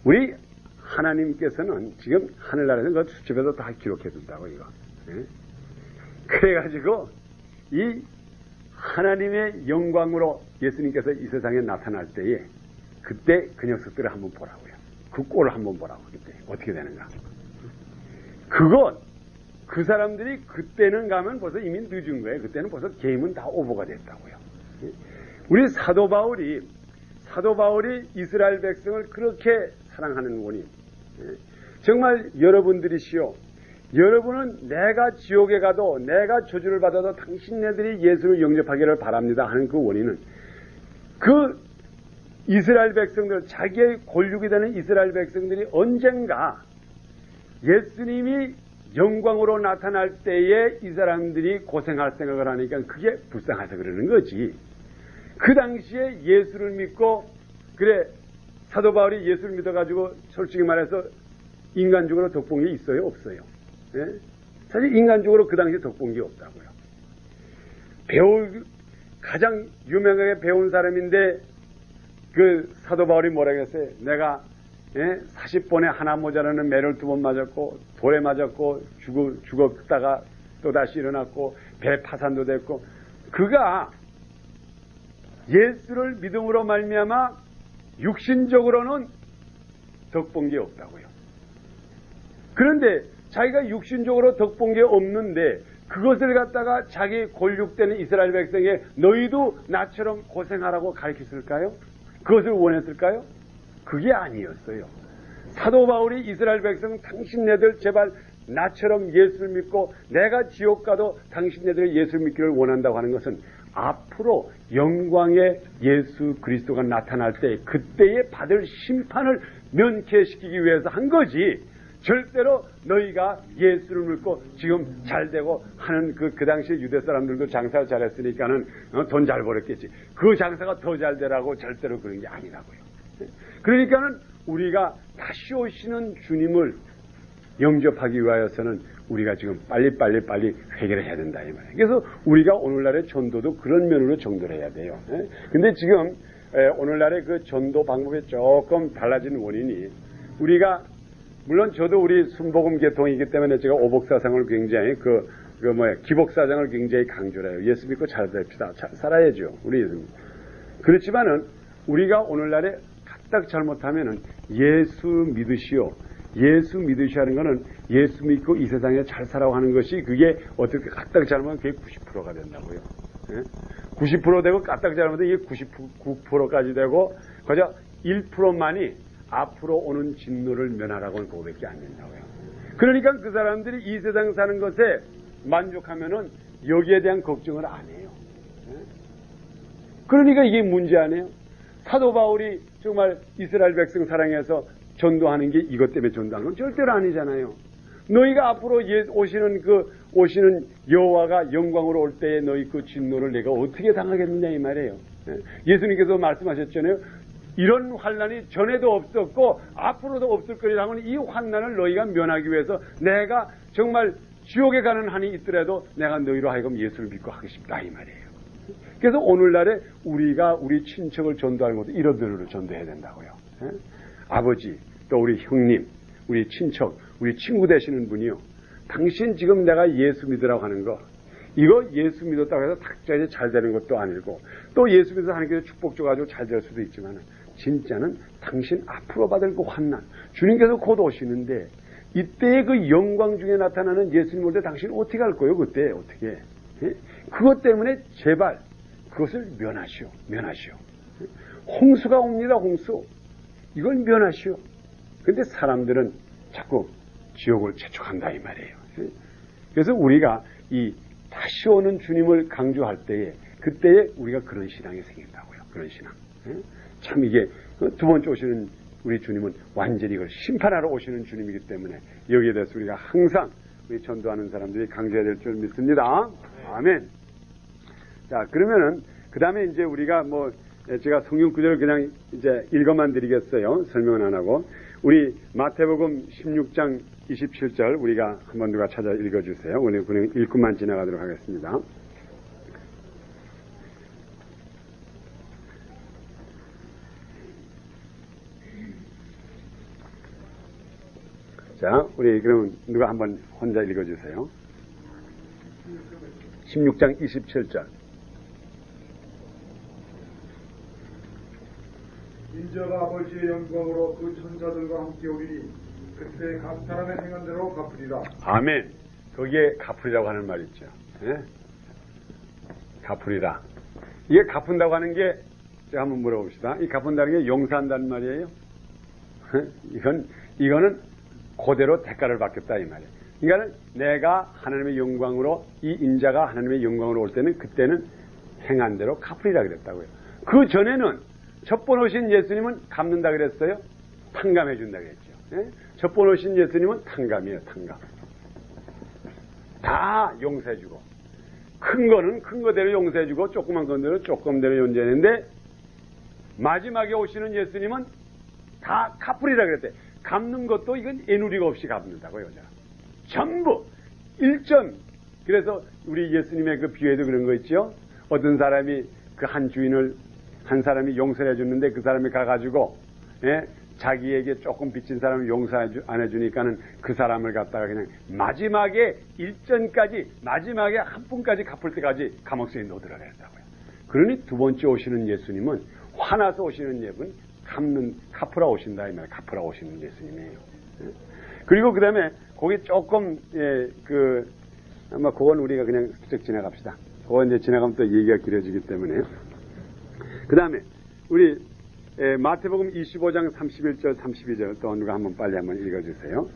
우리 하나님께서는 지금 하늘나라에서 그 수첩에도 다 기록해 둔다고, 이거. 그래가지고 이 하나님의 영광으로 예수님께서 이 세상에 나타날 때에 그때 그 녀석들을 한번 보라고요. 그 꼴을 한번 보라고. 그때 어떻게 되는가. 그 사람들이 그때는 가면 벌써 이미 늦은 거예요. 그때는 벌써 게임은 다 오버가 됐다고요. 우리 사도 바울이 이스라엘 백성을 그렇게 사랑하는 원인, 정말 여러분들이시오, 여러분은 내가 지옥에 가도, 내가 저주를 받아도 당신네들이 예수를 영접하기를 바랍니다 하는 그 원인은, 그 이스라엘 백성들, 자기의 골육이 되는 이스라엘 백성들이 언젠가 예수님이 영광으로 나타날 때에 이 사람들이 고생할 생각을 하니까 그게 불쌍해서 그러는 거지. 그 당시에 예수를 믿고, 그래, 사도 바울이 예수를 믿어가지고 솔직히 말해서 인간적으로 덕본 게 있어요? 없어요? 예? 사실 인간적으로 그 당시에 덕본 게 없다고요. 가장 유명하게 배운 사람인데, 그 사도 바울이 뭐라 그랬어요? 내가 40번에 하나 모자라는 매를 2번 맞았고, 돌에 맞았고, 죽었다가 또다시 일어났고, 배 파산도 됐고, 그가 예수를 믿음으로 말미암아 육신적으로는 덕본 게 없다고요. 그런데 자기가 육신적으로 덕본 게 없는데 그것을 갖다가 자기 골육되는 이스라엘 백성에 너희도 나처럼 고생하라고 가르쳤을까요? 그것을 원했을까요? 그게 아니었어요. 사도 바울이 이스라엘 백성, 당신네들 제발 나처럼 예수를 믿고 내가 지옥 가도 당신네들이 예수를 믿기를 원한다고 하는 것은 앞으로 영광의 예수 그리스도가 나타날 때 그때에 받을 심판을 면케시키기 위해서 한 거지, 절대로 너희가 예수를 믿고 지금 잘되고 하는 그 당시에 유대 사람들도 장사 잘했으니까는 돈 잘 벌었겠지, 그 장사가 더 잘 되라고 절대로 그런 게 아니라고요. 그러니까는 우리가 다시 오시는 주님을 영접하기 위하여서는 우리가 지금 빨리 회개를 해야 된다 이 말이에요. 그래서 우리가 오늘날의 전도도 그런 면으로 전도를 해야 돼요. 근데 지금 오늘날의 그 전도 방법이 조금 달라진 원인이, 우리가 물론 저도 우리 순복음 계통이기 때문에 제가 오복사상을 굉장히 기복사상을 굉장히 강조를 해요. 예수 믿고 잘 됩시다. 잘 살아야죠. 우리 그렇지만은 우리가 오늘날에 까딱 잘못하면은 예수 믿으시오. 예수 믿으시오 하는 거는 예수 믿고 이 세상에 잘 살아고 하는 것이, 그게 어떻게 까딱 잘못하면 그게 90%가 된다고요. 90% 되고 까딱 잘못하면 이게 99%까지 되고, 그저 1%만이 앞으로 오는 진노를 면하라고는 그거밖에 안 된다고요. 그러니까 그 사람들이 이 세상 사는 것에 만족하면은 여기에 대한 걱정을 안 해요. 그러니까 이게 문제 아니에요? 사도 바울이 정말 이스라엘 백성 사랑해서 전도하는 게 이것 때문에 전도하는 건 절대로 아니잖아요. 너희가 앞으로 오시는 여호와가 영광으로 올 때에 너희 그 진노를 내가 어떻게 당하겠느냐 이 말이에요. 예수님께서 말씀하셨잖아요. 이런 환난이 전에도 없었고 앞으로도 없을 거리라고 하는 이 환난을 너희가 면하기 위해서 내가 정말 지옥에 가는 한이 있더라도 내가 너희로 하여금 예수를 믿고 하겠습니다 이 말이에요. 그래서 오늘날에 우리가 우리 친척을 전도하는 것도 이런 대로 전도해야 된다고요. 아버지, 또 우리 형님, 우리 친척, 우리 친구 되시는 분이요, 당신 지금 내가 예수 믿으라고 하는 거, 이거 예수 믿었다고 해서 탁자에 잘 되는 것도 아니고, 또 예수 믿어서 하나님께서 축복 줘가지고 잘 될 수도 있지만, 진짜는 당신 앞으로 받을 그 환난, 주님께서 곧 오시는데 이때의 그 영광 중에 나타나는 예수님 올 때 당신 어떻게 할 거예요? 그때 어떻게? 예? 그것 때문에 제발 그것을 면하시오. 홍수가 옵니다. 홍수. 이걸 면하시오. 근데 사람들은 자꾸 지옥을 재촉한다 이 말이에요. 예? 그래서 우리가 이 다시 오는 주님을 강조할 때에 그때에 우리가 그런 신앙이 생긴다고요. 그런 신앙. 예? 참 이게 두 번째 오시는 우리 주님은 완전히 이걸 심판하러 오시는 주님이기 때문에 여기에 대해서 우리가 항상 우리 전도하는 사람들이 강조해야 될 줄 믿습니다. 아멘. 자, 그러면은 그 다음에 이제 우리가 뭐 제가 성경 구절을 그냥 이제 읽어만 드리겠어요. 설명은 안 하고 우리 마태복음 16장 27절 우리가 한번 누가 찾아 읽어주세요. 오늘 그냥 읽고만 지나가도록 하겠습니다. 자, 우리 그러면 누가 한번 혼자 읽어주세요. 16장 27절. 인자가 아버지의 영광으로 그 천사들과 함께 오리니 그때 각 사람의 행한 대로 갚으리라. 아멘. 거기에 갚으리라고 하는 말 있죠. 예? 갚으리라. 이게 갚은다고 하는 게 제가 한번 물어봅시다. 이 갚은다는 게 용서한다는 말이에요? 이거는 그대로 대가를 받겠다 이 말이에요. 그러니까 내가 하나님의 영광으로 이 인자가 하나님의 영광으로 올 때는 그때는 행한 대로 갚으리라 그랬다고요. 그 전에는 첫 번 오신 예수님은 갚는다 그랬어요? 탕감해 준다 그랬죠. 예? 첫 번 오신 예수님은 탕감이에요. 탕감. 다 용서해주고 큰 거는 큰 거대로 용서해주고 조그만 거대로 조금대로 용서했는데 마지막에 오시는 예수님은 다 갚으리라 그랬대. 갚는 것도 이건 애누리가 없이 갚는다고요. 전부 1점. 그래서 우리 예수님의 그 비유에도 그런 거 있죠. 어떤 사람이 그 한 주인을 한 사람이 용서해 줬는데 그 사람이 가가지고 자기에게 조금 빚진 사람을 용서 안 해주니까는 그 사람을 갖다가 그냥 마지막에 일전까지 마지막에 한 분까지 갚을 때까지 감옥소에 넣어들어야 된다고요. 그러니 두 번째 오시는 예수님은 화나서 오시는 예분 갚으라 오신다 이 말. 갚으라 오시는 예수님이에요. 그리고 그 다음에 거기 조금 아마 그건 우리가 그냥 슬쩍 지나갑시다. 그거 이제 지나가면 또 얘기가 길어지기 때문에. 그 다음에 우리 마태복음 25장 31절 32절 또 누가 한번 빨리 한번 읽어주세요.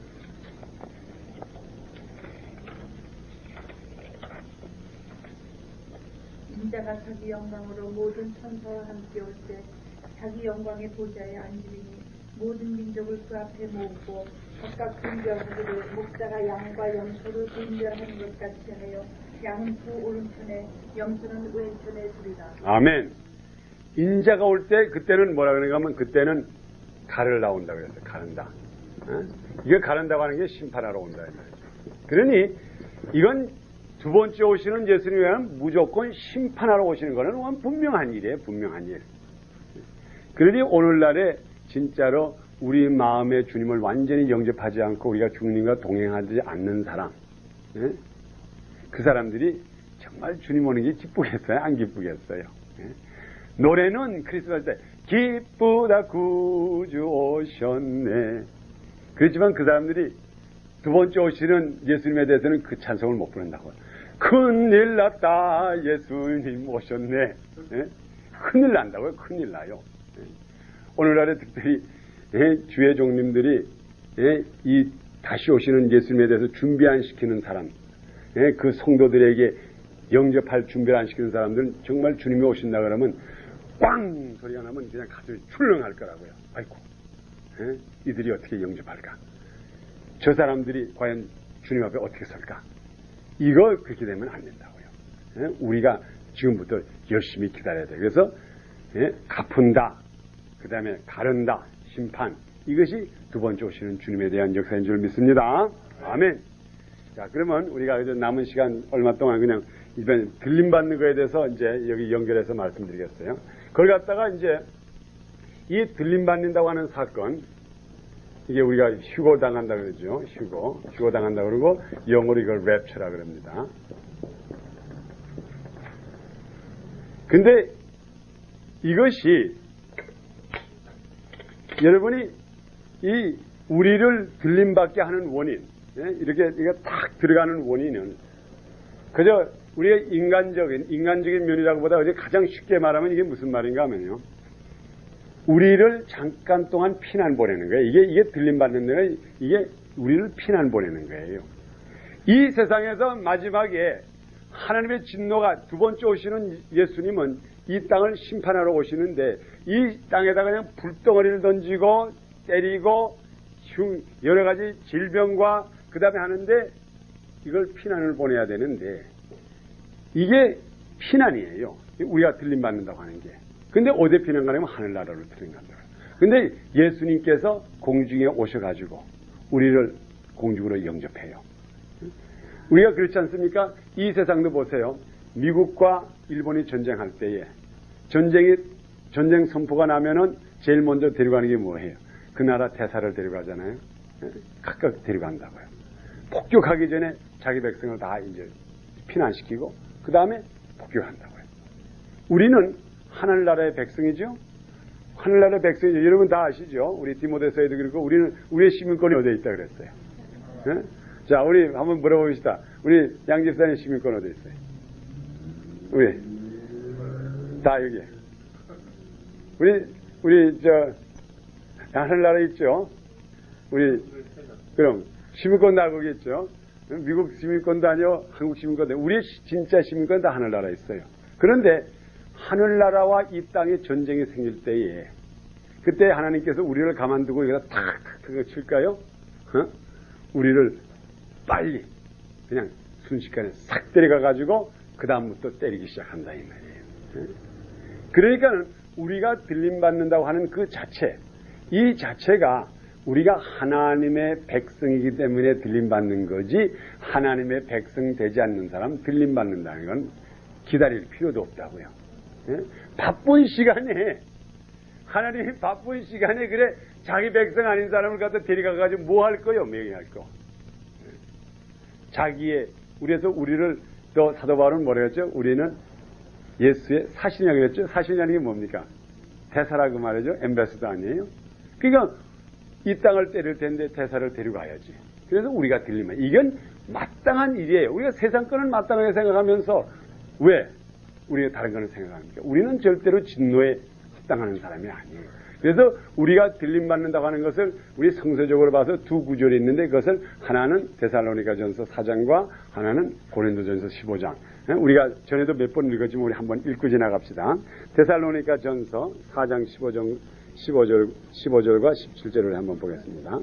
인자가 자기 영광으로 모든 천사와 함께 올 때 자기 영광의 보좌에 앉으리니 모든 민족을 그 앞에 모으고 각각 분별하기를 목자가 양과 염소를 분별하는 것 같이 하여 양은 그 오른편에 염소는 왼편에 두리라. 아멘. 인자가 올 때 그때는 뭐라 그러는가 하면 그때는 가를 나온다 그랬어요. 가른다. 이게 가른다고 하는 게 심판하러 온다. 그러니 이건 두 번째 오시는 예수님은 무조건 심판하러 오시는 거는 분명한 일이에요. 분명한 일. 그러니 오늘날에 진짜로 우리 마음의 주님을 완전히 영접하지 않고 우리가 주님과 동행하지 않는 사람, 그 사람들이 정말 주님 오는 게 기쁘겠어요? 안 기쁘겠어요? 노래는 크리스마스 때 기쁘다 구주 오셨네. 그렇지만 그 사람들이 두 번째 오시는 예수님에 대해서는 그 찬송을 못 부른다고. 큰일 났다 예수님 오셨네. 큰일 난다고요. 큰일 나요. 오늘날에 특별히 주의 종님들이 이 다시 오시는 예수님에 대해서 준비 안 시키는 사람, 그 성도들에게 영접할 준비를 안 시키는 사람들은 정말 주님이 오신다 그러면 꽝 소리가 나면 그냥 가슴이 출렁할 거라고요. 아이고, 이들이 어떻게 영접할까? 저 사람들이 과연 주님 앞에 어떻게 설까? 이거 그렇게 되면 안 된다고요. 우리가 지금부터 열심히 기다려야 돼요. 그래서 갚은다, 그 다음에 가른다, 심판, 이것이 두 번째 오시는 주님에 대한 역사인 줄 믿습니다. 아멘. 자, 그러면 우리가 남은 시간 얼마 동안 그냥 이번 들림받는 거에 대해서 이제 여기 연결해서 말씀드리겠어요. 그걸 갖다가 이제 이 들림받는다고 하는 사건, 이게 우리가 휴고 당한다 그러죠. 휴고 당한다 그러고 영어로 이걸 랩처라 그럽니다. 근데 이것이 여러분이 이 우리를 들림받게 하는 원인, 이렇게 딱 들어가는 원인은 그저 우리가 인간적인 면이라고 보다 가장 쉽게 말하면 이게 무슨 말인가 하면요. 우리를 잠깐 동안 피난 보내는 거예요. 이게 들림받는 거예요. 이게 우리를 피난 보내는 거예요. 이 세상에서 마지막에 하나님의 진노가 두 번째 오시는 예수님은 이 땅을 심판하러 오시는데 이 땅에다가 그냥 불덩어리를 던지고 때리고 여러 가지 질병과 그 다음에 하는데 이걸 피난을 보내야 되는데 이게 피난이에요. 우리가 들림받는다고 하는 게. 근데 어디 피난 가냐면 하늘나라로 들림받는다. 근데 예수님께서 공중에 오셔가지고 우리를 공중으로 영접해요. 우리가 그렇지 않습니까? 이 세상도 보세요. 미국과 일본이 전쟁할 때에 전쟁 선포가 나면은 제일 먼저 데려가는 게 뭐예요? 그 나라 대사를 데려가잖아요. 각각 데려간다고요. 폭격하기 전에 자기 백성을 다 이제 피난시키고 그 다음에 폭격한다고요. 우리는 하늘나라의 백성이죠. 하늘나라의 백성이죠. 여러분 다 아시죠? 우리 디모데서에도 그렇고 우리는 우리의 시민권이 어디에 있다 그랬어요. 네? 자, 우리 한번 물어봅시다. 우리 양 집사님 시민권 어디에 있어요? 우리 다 여기. 우리 하늘나라 있죠. 우리 그럼 시민권 다 거기 있죠. 미국 시민권도 아니요, 한국 시민권도 아니요. 우리의 진짜 시민권 다 하늘나라 있어요. 그런데 하늘나라와 이 땅에 전쟁이 생길 때에 그때 하나님께서 우리를 가만두고 여기다 탁 칠까요? 우리를 빨리 그냥 순식간에 싹 때려가가지고 그 다음부터 때리기 시작한다 이 말이에요. 그러니까 우리가 들림받는다고 하는 그 자체, 이 자체가 우리가 하나님의 백성이기 때문에 들림받는 거지 하나님의 백성 되지 않는 사람 들림받는다는 건 기다릴 필요도 없다고요. 바쁜 시간에 하나님이 바쁜 시간에 그래 자기 백성 아닌 사람을 갖다 데려가가지고 뭐 할 거요? 명예할 거. 그래서 우리를 또 사도 바울은 뭐라 했죠? 우리는 예수의 사신이라고 그랬죠? 사신이라는 게 뭡니까? 대사라고 말이죠. 엠베서더 아니에요? 그러니까 이 땅을 때릴 텐데 대사를 데려가야지. 그래서 우리가 들리면 이건 마땅한 일이에요. 우리가 세상 거는 마땅하게 생각하면서 왜 우리가 다른 거는 생각합니까? 우리는 절대로 진노에 합당하는 사람이 아니에요. 그래서 우리가 들림받는다고 하는 것을 우리 성서적으로 봐서 두 구절이 있는데 그것을 하나는 데살로니가전서 4장과 하나는 고린도전서 15장. 우리가 전에도 몇 번 읽었지만 우리 한번 읽고 지나갑시다. 데살로니가전서 4장 15절과 17절을 한번 보겠습니다.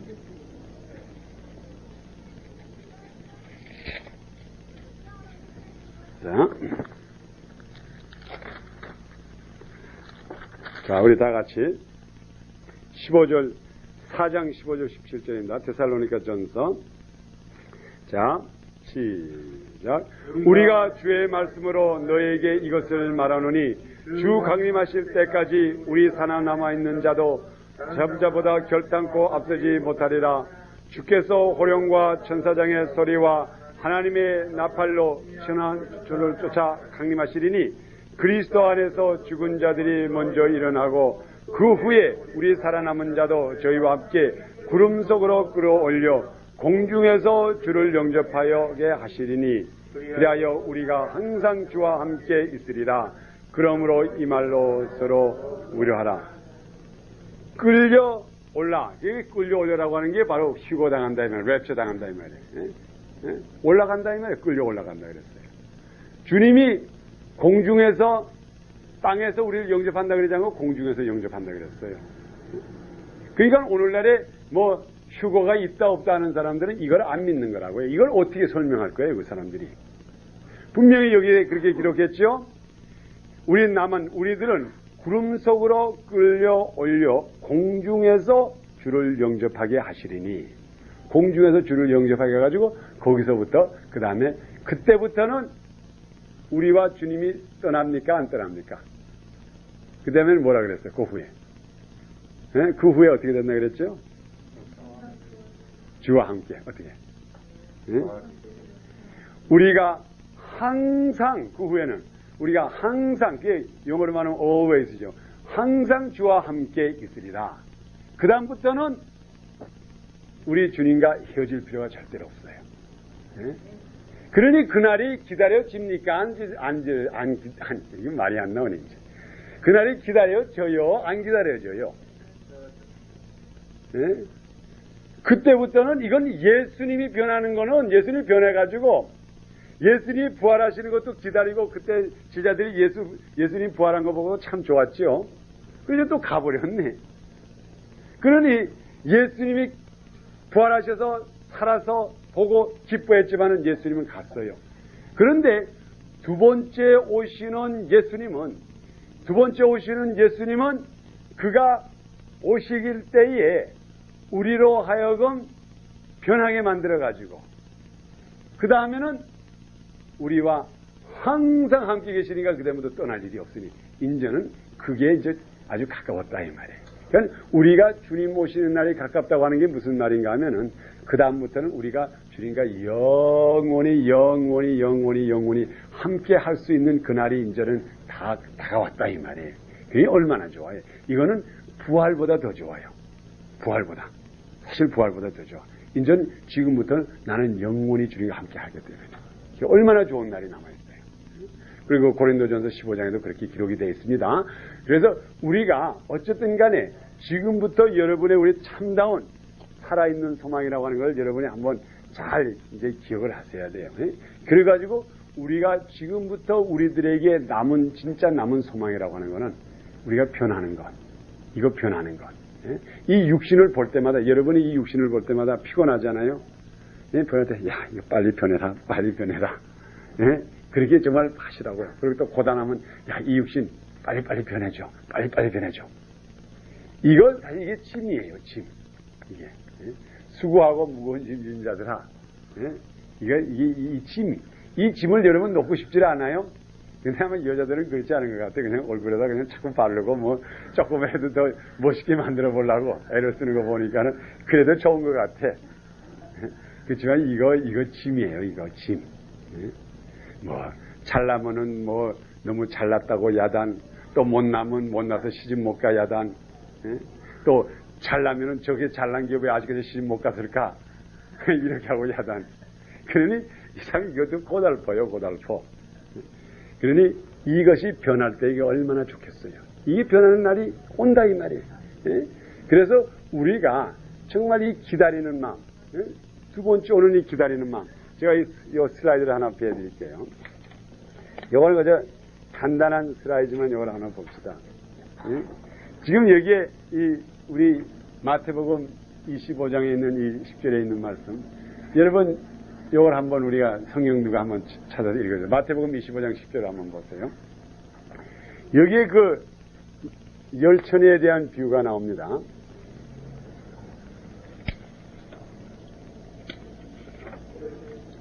자, 우리 다 같이 15절, 4장 15절 17절입니다. 데살로니가 전서. 자, 시작. 우리가 주의 말씀으로 너에게 이것을 말하노니 주 강림하실 때까지 우리 살아남아 있는 자도 전자보다 결단코 앞서지 못하리라. 주께서 호령과 천사장의 소리와 하나님의 나팔로 천하주를 쫓아 강림하시리니 그리스도 안에서 죽은 자들이 먼저 일어나고 그 후에 우리 살아남은 자도 저희와 함께 구름 속으로 끌어올려 공중에서 주를 영접하여게 하시리니 그리하여 우리가 항상 주와 함께 있으리라. 그러므로 이 말로 서로 위로하라. 끌려올라. 이게 끌려올려라고 하는 게 바로 휴고당한다 이 말이에요. 랩처 당한다 이 말이에요. 올라간다 이 말이에요. 끌려 올라간다 그랬어요. 주님이 공중에서 땅에서 우리를 영접한다 그러지 않고 공중에서 영접한다 그랬어요. 그러니까 오늘날에 뭐 휴거가 있다 없다 하는 사람들은 이걸 안 믿는 거라고요. 이걸 어떻게 설명할 거예요, 그 사람들이. 분명히 여기에 그렇게 기록했죠. 우리들은 구름 속으로 끌려 올려 공중에서 주를 영접하게 하시리니, 공중에서 주를 영접하게 해가지고 거기서부터 그 다음에 그때부터는 우리와 주님이 떠납니까 안 떠납니까? 그 다음에 뭐라 그랬어요? 그 후에. 네? 그 후에 어떻게 됐나 그랬죠? 주와 함께 어떻게? 네? 우리가 항상 그 후에는 우리가 항상, 그게 영어로 말하면 always죠. 항상 주와 함께 있으리라. 그 다음부터는 우리 주님과 헤어질 필요가 절대로 없어요. 네? 그러니 그날이 기다려집니까? 이건 말이 안 나오네, 이제. 그날이 기다려져요? 안 기다려져요? 네? 그때부터는 이건 예수님이 변하는 거는 예수님이 변해가지고 예수님이 부활하시는 것도 기다리고 그때 제자들이 예수님 부활한 거 보고 참 좋았죠. 그래서 또 가버렸네. 그러니 예수님이 부활하셔서 살아서 보고 기뻐했지만은 예수님은 갔어요. 그런데 두 번째 오시는 예수님은 그가 오시길 때에 우리로 하여금 변하게 만들어가지고 그 다음에는 우리와 항상 함께 계시니까 그다음부터 떠날 일이 없으니 이제는 그게 이제 아주 가까웠다 이 말이에요. 그러니까 우리가 주님 오시는 날이 가깝다고 하는 게 무슨 말인가 하면은 그 다음부터는 우리가 주님과 영원히 함께 할 수 있는 그날이 이제는 다 다가왔다 이 말이에요. 그게 얼마나 좋아요. 이거는 부활보다 더 좋아요. 사실 부활보다 더 좋아. 이제는 지금부터는 나는 영원히 주님과 함께 하게 되거든요. 얼마나 좋은 날이 남아있어요. 그리고 고린도전서 15장에도 그렇게 기록이 되어 있습니다. 그래서 우리가 어쨌든 간에 지금부터 여러분의 우리 참다운 살아있는 소망이라고 하는 걸 여러분이 한번 잘 이제 기억을 하셔야 돼요. 그래가지고 우리가 지금부터 우리들에게 진짜 남은 소망이라고 하는 거는 우리가 변하는 것. 이거 변하는 것. 이 육신을 볼 때마다, 여러분이 이 육신을 볼 때마다 피곤하잖아요. 변할 때, 야, 이거 빨리 변해라. 그렇게 정말 하시라고요. 그리고 또 고단하면, 야, 이 육신 빨리 변해줘. 사실 이게 짐이에요, 짐. 이게. 수고하고 무거운 짐 지는 자들아. 이 짐. 이 짐을 여러분 놓고 싶지 않아요? 근데 아마 여자들은 그렇지 않은 것 같아. 그냥 얼굴에다 그냥 자꾸 바르고 조금이라도 더 멋있게 만들어 보려고 애를 쓰는 거 보니까는 그래도 좋은 것 같아. 그렇지만 이거 짐이에요, 이거 짐. 잘나면은 너무 잘났다고 야단, 또 못나면 못나서 시집 못 가 야단, 또 잘나면은 저게 잘난 게 왜 아직까지 시집 못 갔을까? 이렇게 하고 야단. 그러니 이상 이것도 고달퍼요. 그러니 이것이 변할 때 이게 얼마나 좋겠어요. 이게 변하는 날이 온다 이 말이에요. 그래서 우리가 정말 이 기다리는 마음, 두 번째 오늘 이 기다리는 마음, 제가 이 슬라이드를 하나 보여드릴게요. 이걸 그저 간단한 슬라이드만 이걸 하나 봅시다. 지금 여기에 우리 마태복음 25장에 있는 이 10절에 있는 말씀, 여러분 이걸 한번 우리가 성경 누가 한번 찾아서 읽어줘요. 마태복음 25장 10절 한번 보세요. 여기에 그 열천에 대한 비유가 나옵니다.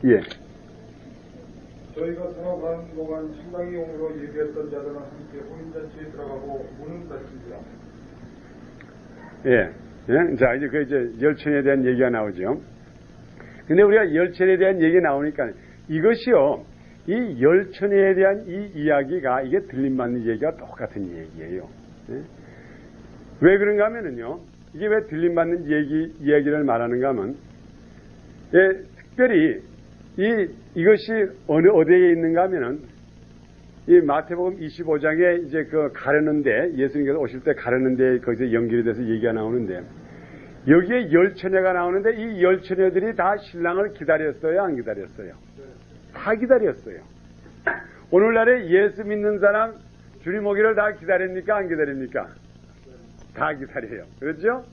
예. 저희가 살아가는 동안 신랑이 오므로 예비했던 자들은 함께 혼인잔치에 들어가고 문은 닫힌지라. 예. 자, 이제 열천에 대한 얘기가 나오죠. 근데 우리가 열천에 대한 얘기 나오니까 이것이요, 이 열천에 대한 이 이야기가 이게 들림받는 얘기가 똑같은 얘기예요. 왜 그런가 하면은요, 이게 왜 들림받는 이야기를 말하는가 하면, 특별히 이것이 어디에 있는가 하면은 이 마태복음 25장에 이제 그 가르는데, 예수님께서 오실 때 가르는데 거기서 연결이 돼서 얘기가 나오는데, 여기에 열처녀가 나오는데 이 열처녀들이 다 신랑을 기다렸어요, 안 기다렸어요? 다 기다렸어요. 오늘날에 예수 믿는 사람 주님 오기를 다 기다립니까, 안 기다립니까? 다 기다려요. 그렇죠?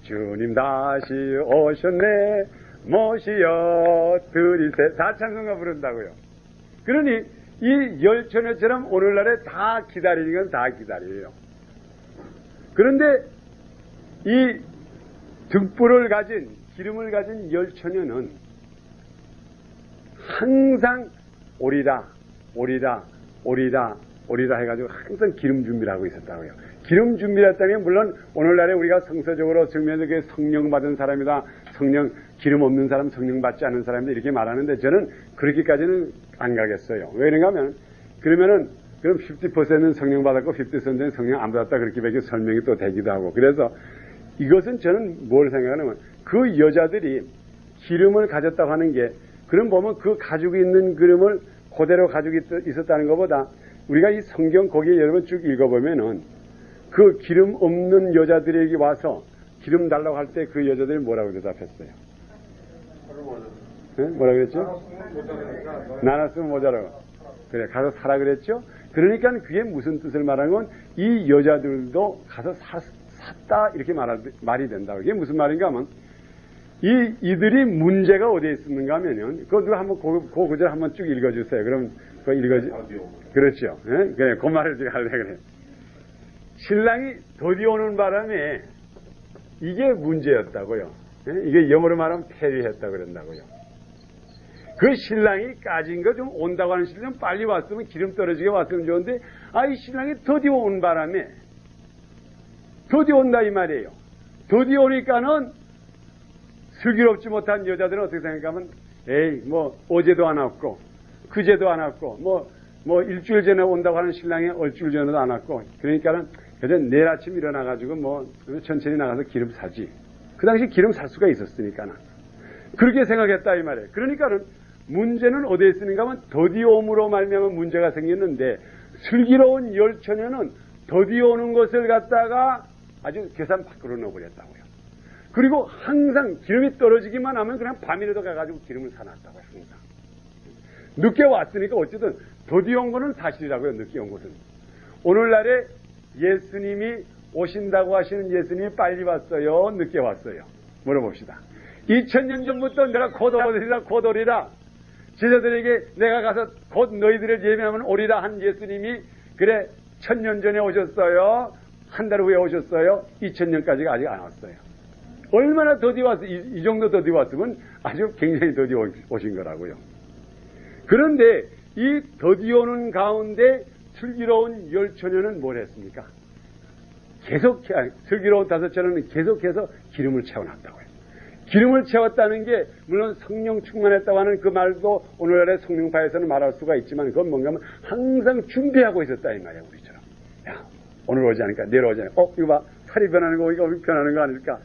주님 다시 오셨네 모시어 드리세, 다 찬송가 부른다고요. 그러니 이 열처녀처럼 오늘날에 다 기다리는 건 다 기다려요. 그런데 이 등불을 가진, 기름을 가진 열처녀는 항상 오리라 해가지고 항상 기름 준비를 하고 있었다고요. 기름 준비를 했다면 물론 오늘날에 우리가 성서적으로 정면에 성령 받은 사람이다, 기름 없는 사람, 성령 받지 않은 사람이다 이렇게 말하는데 저는 그렇게까지는 안 가겠어요. 왜 그런가 하면 그러면은 그럼 50%는 성령 받았고 50%는 성령 안 받았다 그렇게밖에 설명이 또 되기도 하고 그래서 이것은 저는 뭘 생각하냐면 그 여자들이 기름을 가졌다고 하는 게 그럼 보면 그 가지고 있는 기름을 그대로 가지고 있었다는 것보다 우리가 이 성경 거기에 여러분 쭉 읽어보면은 그 기름 없는 여자들에게 와서 기름 달라고 할 때 그 여자들이 뭐라고 대답했어요? 네? 뭐라고 그랬죠? 나눴으면 모자라고. 그래, 가서 사라 그랬죠? 그러니까 그게 무슨 뜻을 말하는 건 이 여자들도 가서 샀다 이렇게 말이 된다. 이게 무슨 말인가 하면 이들이 문제가 어디에 있었는가 하면은 그거 한번 그 구절 한번 쭉 읽어주세요. 그럼 그거 그렇죠. 예? 그래, 그 말을 제가 하려고 그래. 신랑이 더디 오는 바람에 이게 문제였다고요. 예? 이게 영어로 말하면 패리했다고 그런다고요. 그 신랑이 까진 거 좀 온다고 하는 신랑 빨리 왔으면 기름 떨어지게 왔으면 좋은데 이 신랑이 더디 오는 바람에 더디 온다 이 말이에요. 더디 오니까는 슬기롭지 못한 여자들은 어떻게 생각하면 에이 뭐 어제도 안 왔고 그제도 안 왔고 뭐 일주일 전에 온다고 하는 신랑이 얼주일 전에도 안 왔고 그러니까는 그저 내일 아침 일어나가지고 뭐 천천히 나가서 기름 사지. 그 당시 기름 살 수가 있었으니까는 그렇게 생각했다 이 말이에요. 그러니까는 문제는 어디에 있으는가 하면 더디옴으로 말미암아 문제가 생겼는데 슬기로운 열처녀는 더디 오는 것을 갖다가 아주 계산 밖으로 넣어버렸다고요. 그리고 항상 기름이 떨어지기만 하면 그냥 밤이라도 가가지고 기름을 사놨다고요. 항상. 늦게 왔으니까 어쨌든 더디 온 거는 사실이라고요. 늦게 온 것은. 오늘날에 예수님이 오신다고 하시는 예수님이 빨리 왔어요? 늦게 왔어요? 물어봅시다. 2000년 전부터 내가 곧 오리라. 제자들에게 내가 가서 곧 너희들을 예배하면 오리라 한 예수님이 그래 1000년 전에 오셨어요? 한 달 후에 오셨어요? 2000년까지가 아직 안 왔어요. 얼마나 더디 왔어요? 이 정도 더디 왔으면 아주 굉장히 더디 오신 거라고요. 그런데 이 더디 오는 가운데 슬기로운 열처녀는 뭘 했습니까? 슬기로운 다섯처녀는 계속해서 기름을 채워놨다고요. 기름을 채웠다는 게 물론 성령 충만했다고 하는 그 말도 오늘날의 성령파에서는 말할 수가 있지만 그건 뭔가 하면 항상 준비하고 있었다 이 말이야 우리처럼. 야 오늘 오지 않을까 내일 오지 않을까 이거 봐 살이 변하는 거 이거 변하는 거 아닐까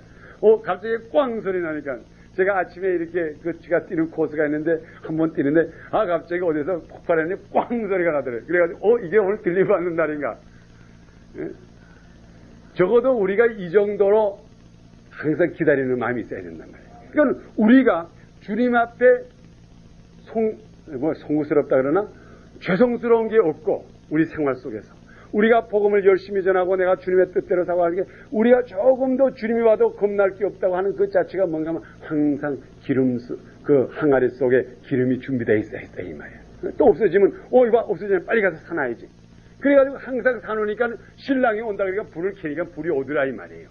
갑자기 꽝 소리 나니까 제가 아침에 이렇게 제가 뛰는 코스가 있는데 한번 뛰는데 갑자기 어디서 폭발했는데 꽝 소리가 나더래요. 그래가지고 이게 오늘 들림 받는 날인가. 예? 적어도 우리가 이 정도로 항상 기다리는 마음이 있어야 된단 말이에요. 그러니까 우리가 주님 앞에 송구스럽다 그러나 죄송스러운 게 없고 우리 생활 속에서 우리가 복음을 열심히 전하고 내가 주님의 뜻대로 사고하는 게 우리가 조금 더 주님이 와도 겁날 게 없다고 하는 그 자체가 뭔가 하면 항상 그 항아리 속에 기름이 준비되어 있어야 했다 이 말이에요. 또 없어지면 이거 없어지면 빨리 가서 사놔야지. 그래가지고 항상 사놓으니까 신랑이 온다 그러니까 불을 켜니까 불이 오더라 이 말이에요.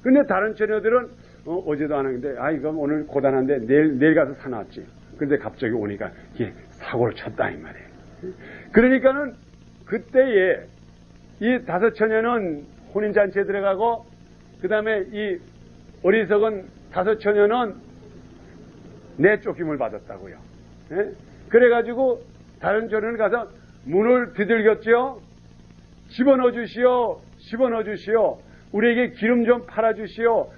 근데 다른 처녀들은 어제도 안 하는데 이건 오늘 고단한데 내일 가서 사놨지. 근데 갑자기 오니까 이게 사고를 쳤다 이 말이에요. 그러니까는 그때에 이 다섯 처녀는 혼인잔치에 들어가고 그 다음에 이 어리석은 다섯 처녀는 내쫓김을 받았다고요. 예? 그래가지고 다른 처녀는 가서 문을 두들겼죠. 집어넣어 주시오. 우리에게 기름 좀 팔아주시오.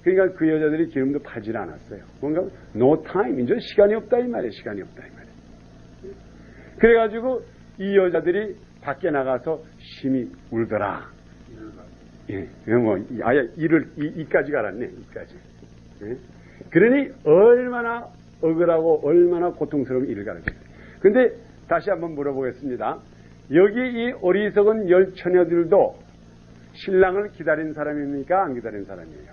그러니까 그 여자들이 기름도 팔질 않았어요. 뭔가 no time. 이제 시간이 없다 이 말이에요. 그래가지고 이 여자들이 밖에 나가서 심히 울더라. 예, 아예 이까지 갈았네. 이까지. 예? 그러니 얼마나 억울하고 얼마나 고통스러운 일을 가르쳐요. 근데 다시 한번 물어보겠습니다. 여기 이 어리석은 열 처녀들도 신랑을 기다린 사람입니까? 안 기다린 사람이에요?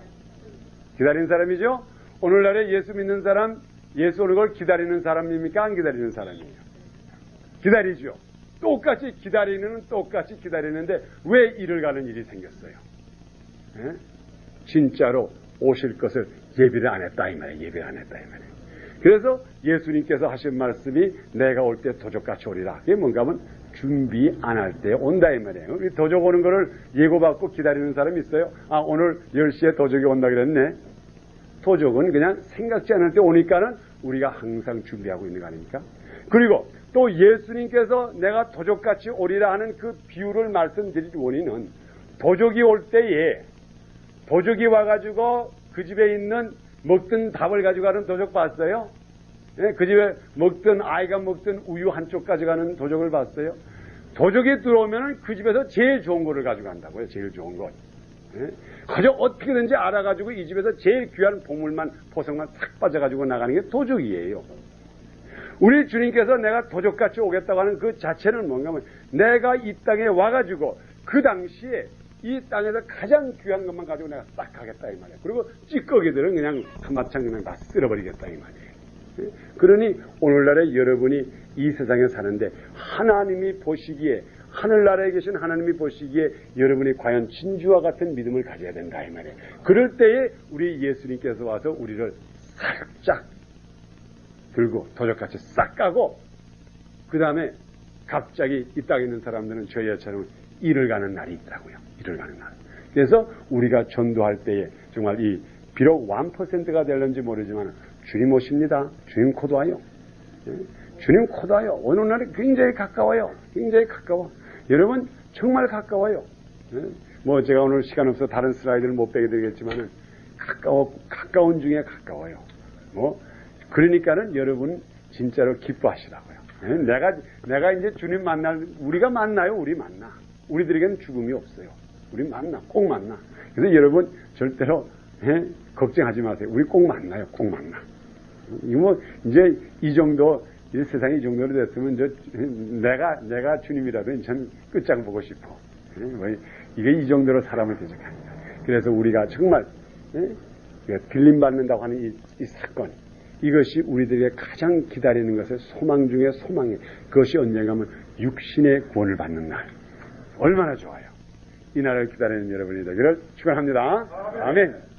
기다린 사람이죠? 오늘날에 예수 믿는 사람, 예수 오는 걸 기다리는 사람입니까? 안 기다리는 사람이에요? 기다리죠. 똑같이 기다리는데 왜 이를 가는 일이 생겼어요? 예? 진짜로 오실 것을 예비를 안 했다 이 말이에요. 그래서 예수님께서 하신 말씀이 내가 올 때 도적같이 오리라. 이게 뭔가 하면 준비 안 할 때 온다 이 말이에요. 도적 오는 거를 예고받고 기다리는 사람이 있어요? 오늘 10시에 도적이 온다 그랬네. 도적은 그냥 생각지 않을 때 오니까는 우리가 항상 준비하고 있는 거 아닙니까? 그리고 또 예수님께서 내가 도적같이 오리라 하는 그 비유를 말씀드릴 원인은 도적이 올 때에 도적이 와가지고 그 집에 있는 먹던 밥을 가져가는 도적 봤어요? 예, 그 집에 먹던 아이가 먹던 우유 한쪽 가져가는 도적을 봤어요? 도적이 들어오면 그 집에서 제일 좋은 거를 가져간다고요. 제일 좋은 것. 예? 그저 어떻게든지 알아가지고 이 집에서 제일 귀한 보물만 포석만 싹 빠져가지고 나가는 게 도적이에요. 우리 주님께서 내가 도적같이 오겠다고 하는 그 자체는 뭔가 하면 내가 이 땅에 와가지고 그 당시에 이 땅에서 가장 귀한 것만 가지고 내가 싹 가겠다 이 말이에요. 그리고 찌꺼기들은 그냥 한마창 그냥 다 쓸어버리겠다 이 말이에요. 그러니 오늘날에 여러분이 이 세상에 사는데 하나님이 보시기에 하늘나라에 계신 하나님이 보시기에 여러분이 과연 진주와 같은 믿음을 가져야 된다 이 말이에요. 그럴 때에 우리 예수님께서 와서 우리를 살짝 들고 도적같이 싹 까고 그 다음에 갑자기 이 땅에 있는 사람들은 저희처럼 일을 가는 날이 있더라고요. 일을 가는 날. 그래서 우리가 전도할 때에 정말 이 비록 1%가 될는지 모르지만 주님 오십니다. 주님 곧 와요. 주님 곧 와요. 오늘날에 굉장히 가까워요. 굉장히 가까워. 여러분 정말 가까워요. 뭐 제가 오늘 시간 없어서 다른 슬라이드를 못 빼게 되겠지만은 가까운 중에 가까워요. 뭐 그러니까는 여러분 진짜로 기뻐하시라고요. 내가 이제 주님 우리가 만나요. 우리 만나. 우리들에게는 죽음이 없어요. 우리 만나. 꼭 만나. 그래서 여러분 절대로 걱정하지 마세요. 우리 꼭 만나요. 꼭 만나. 이거 뭐 이제 이 정도 이 세상이 이 정도로 됐으면 내가 주님이라도 전 끝장 보고 싶어. 이게 이 정도로 사람을 대적합니다. 그래서 우리가 정말 빌림받는다고 하는 이 사건 이것이 우리들에게 가장 기다리는 것의 소망 중에 소망이에요. 그것이 언젠가 하면 육신의 구원을 받는 날. 얼마나 좋아요. 이 날을 기다리는 여러분이 되기를 축원합니다. 아멘.